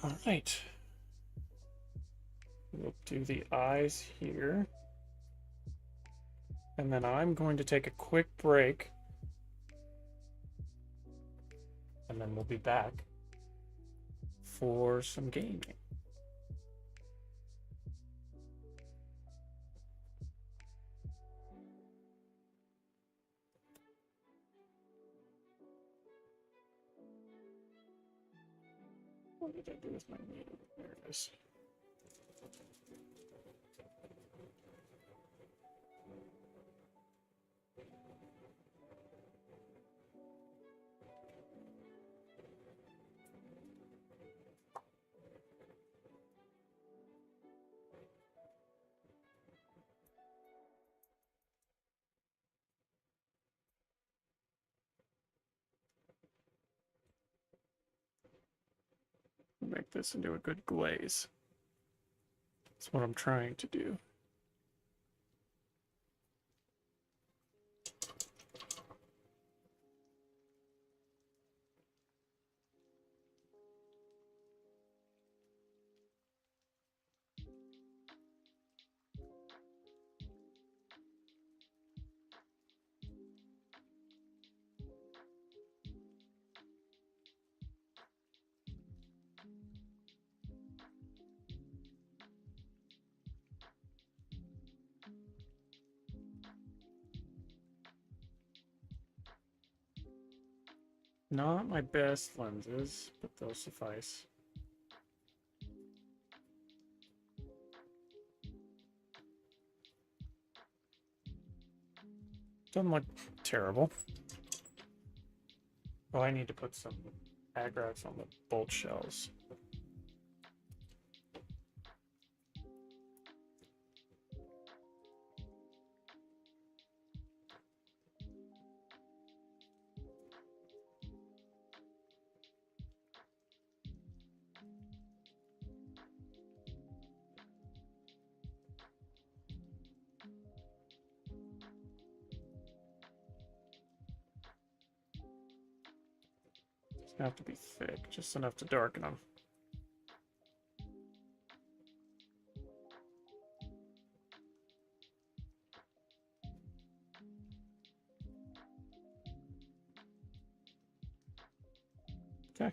All right. We'll do the eyes here. And then I'm going to take a quick break. And then we'll be back for some gaming. What did I do with my meter? There it is. Make this into a good glaze. That's what I'm trying to do. Not my best lenses, but they'll suffice. Doesn't look terrible. Oh, I need to put some agrax on the bolt shells. Have to be thick, just enough to darken them. Okay.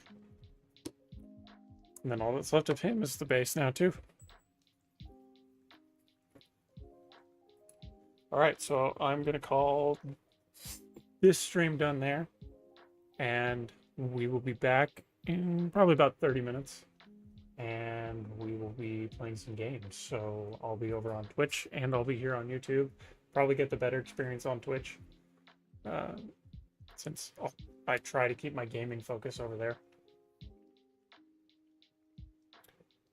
And then all that's left of him is the base now, too. Alright, so I'm going to call this stream done there. And we will be back in probably about 30 minutes. And we will be playing some games. So I'll be over on Twitch and I'll be here on YouTube. Probably get the better experience on Twitch. Since I try to keep my gaming focus over there.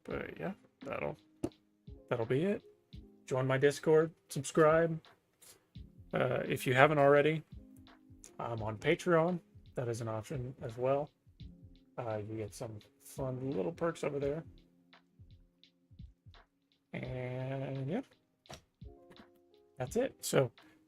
But yeah, that'll be it. Join my Discord, subscribe. If you haven't already, I'm on Patreon. That is an option as well. You get some fun little perks over there. And yeah, that's it. So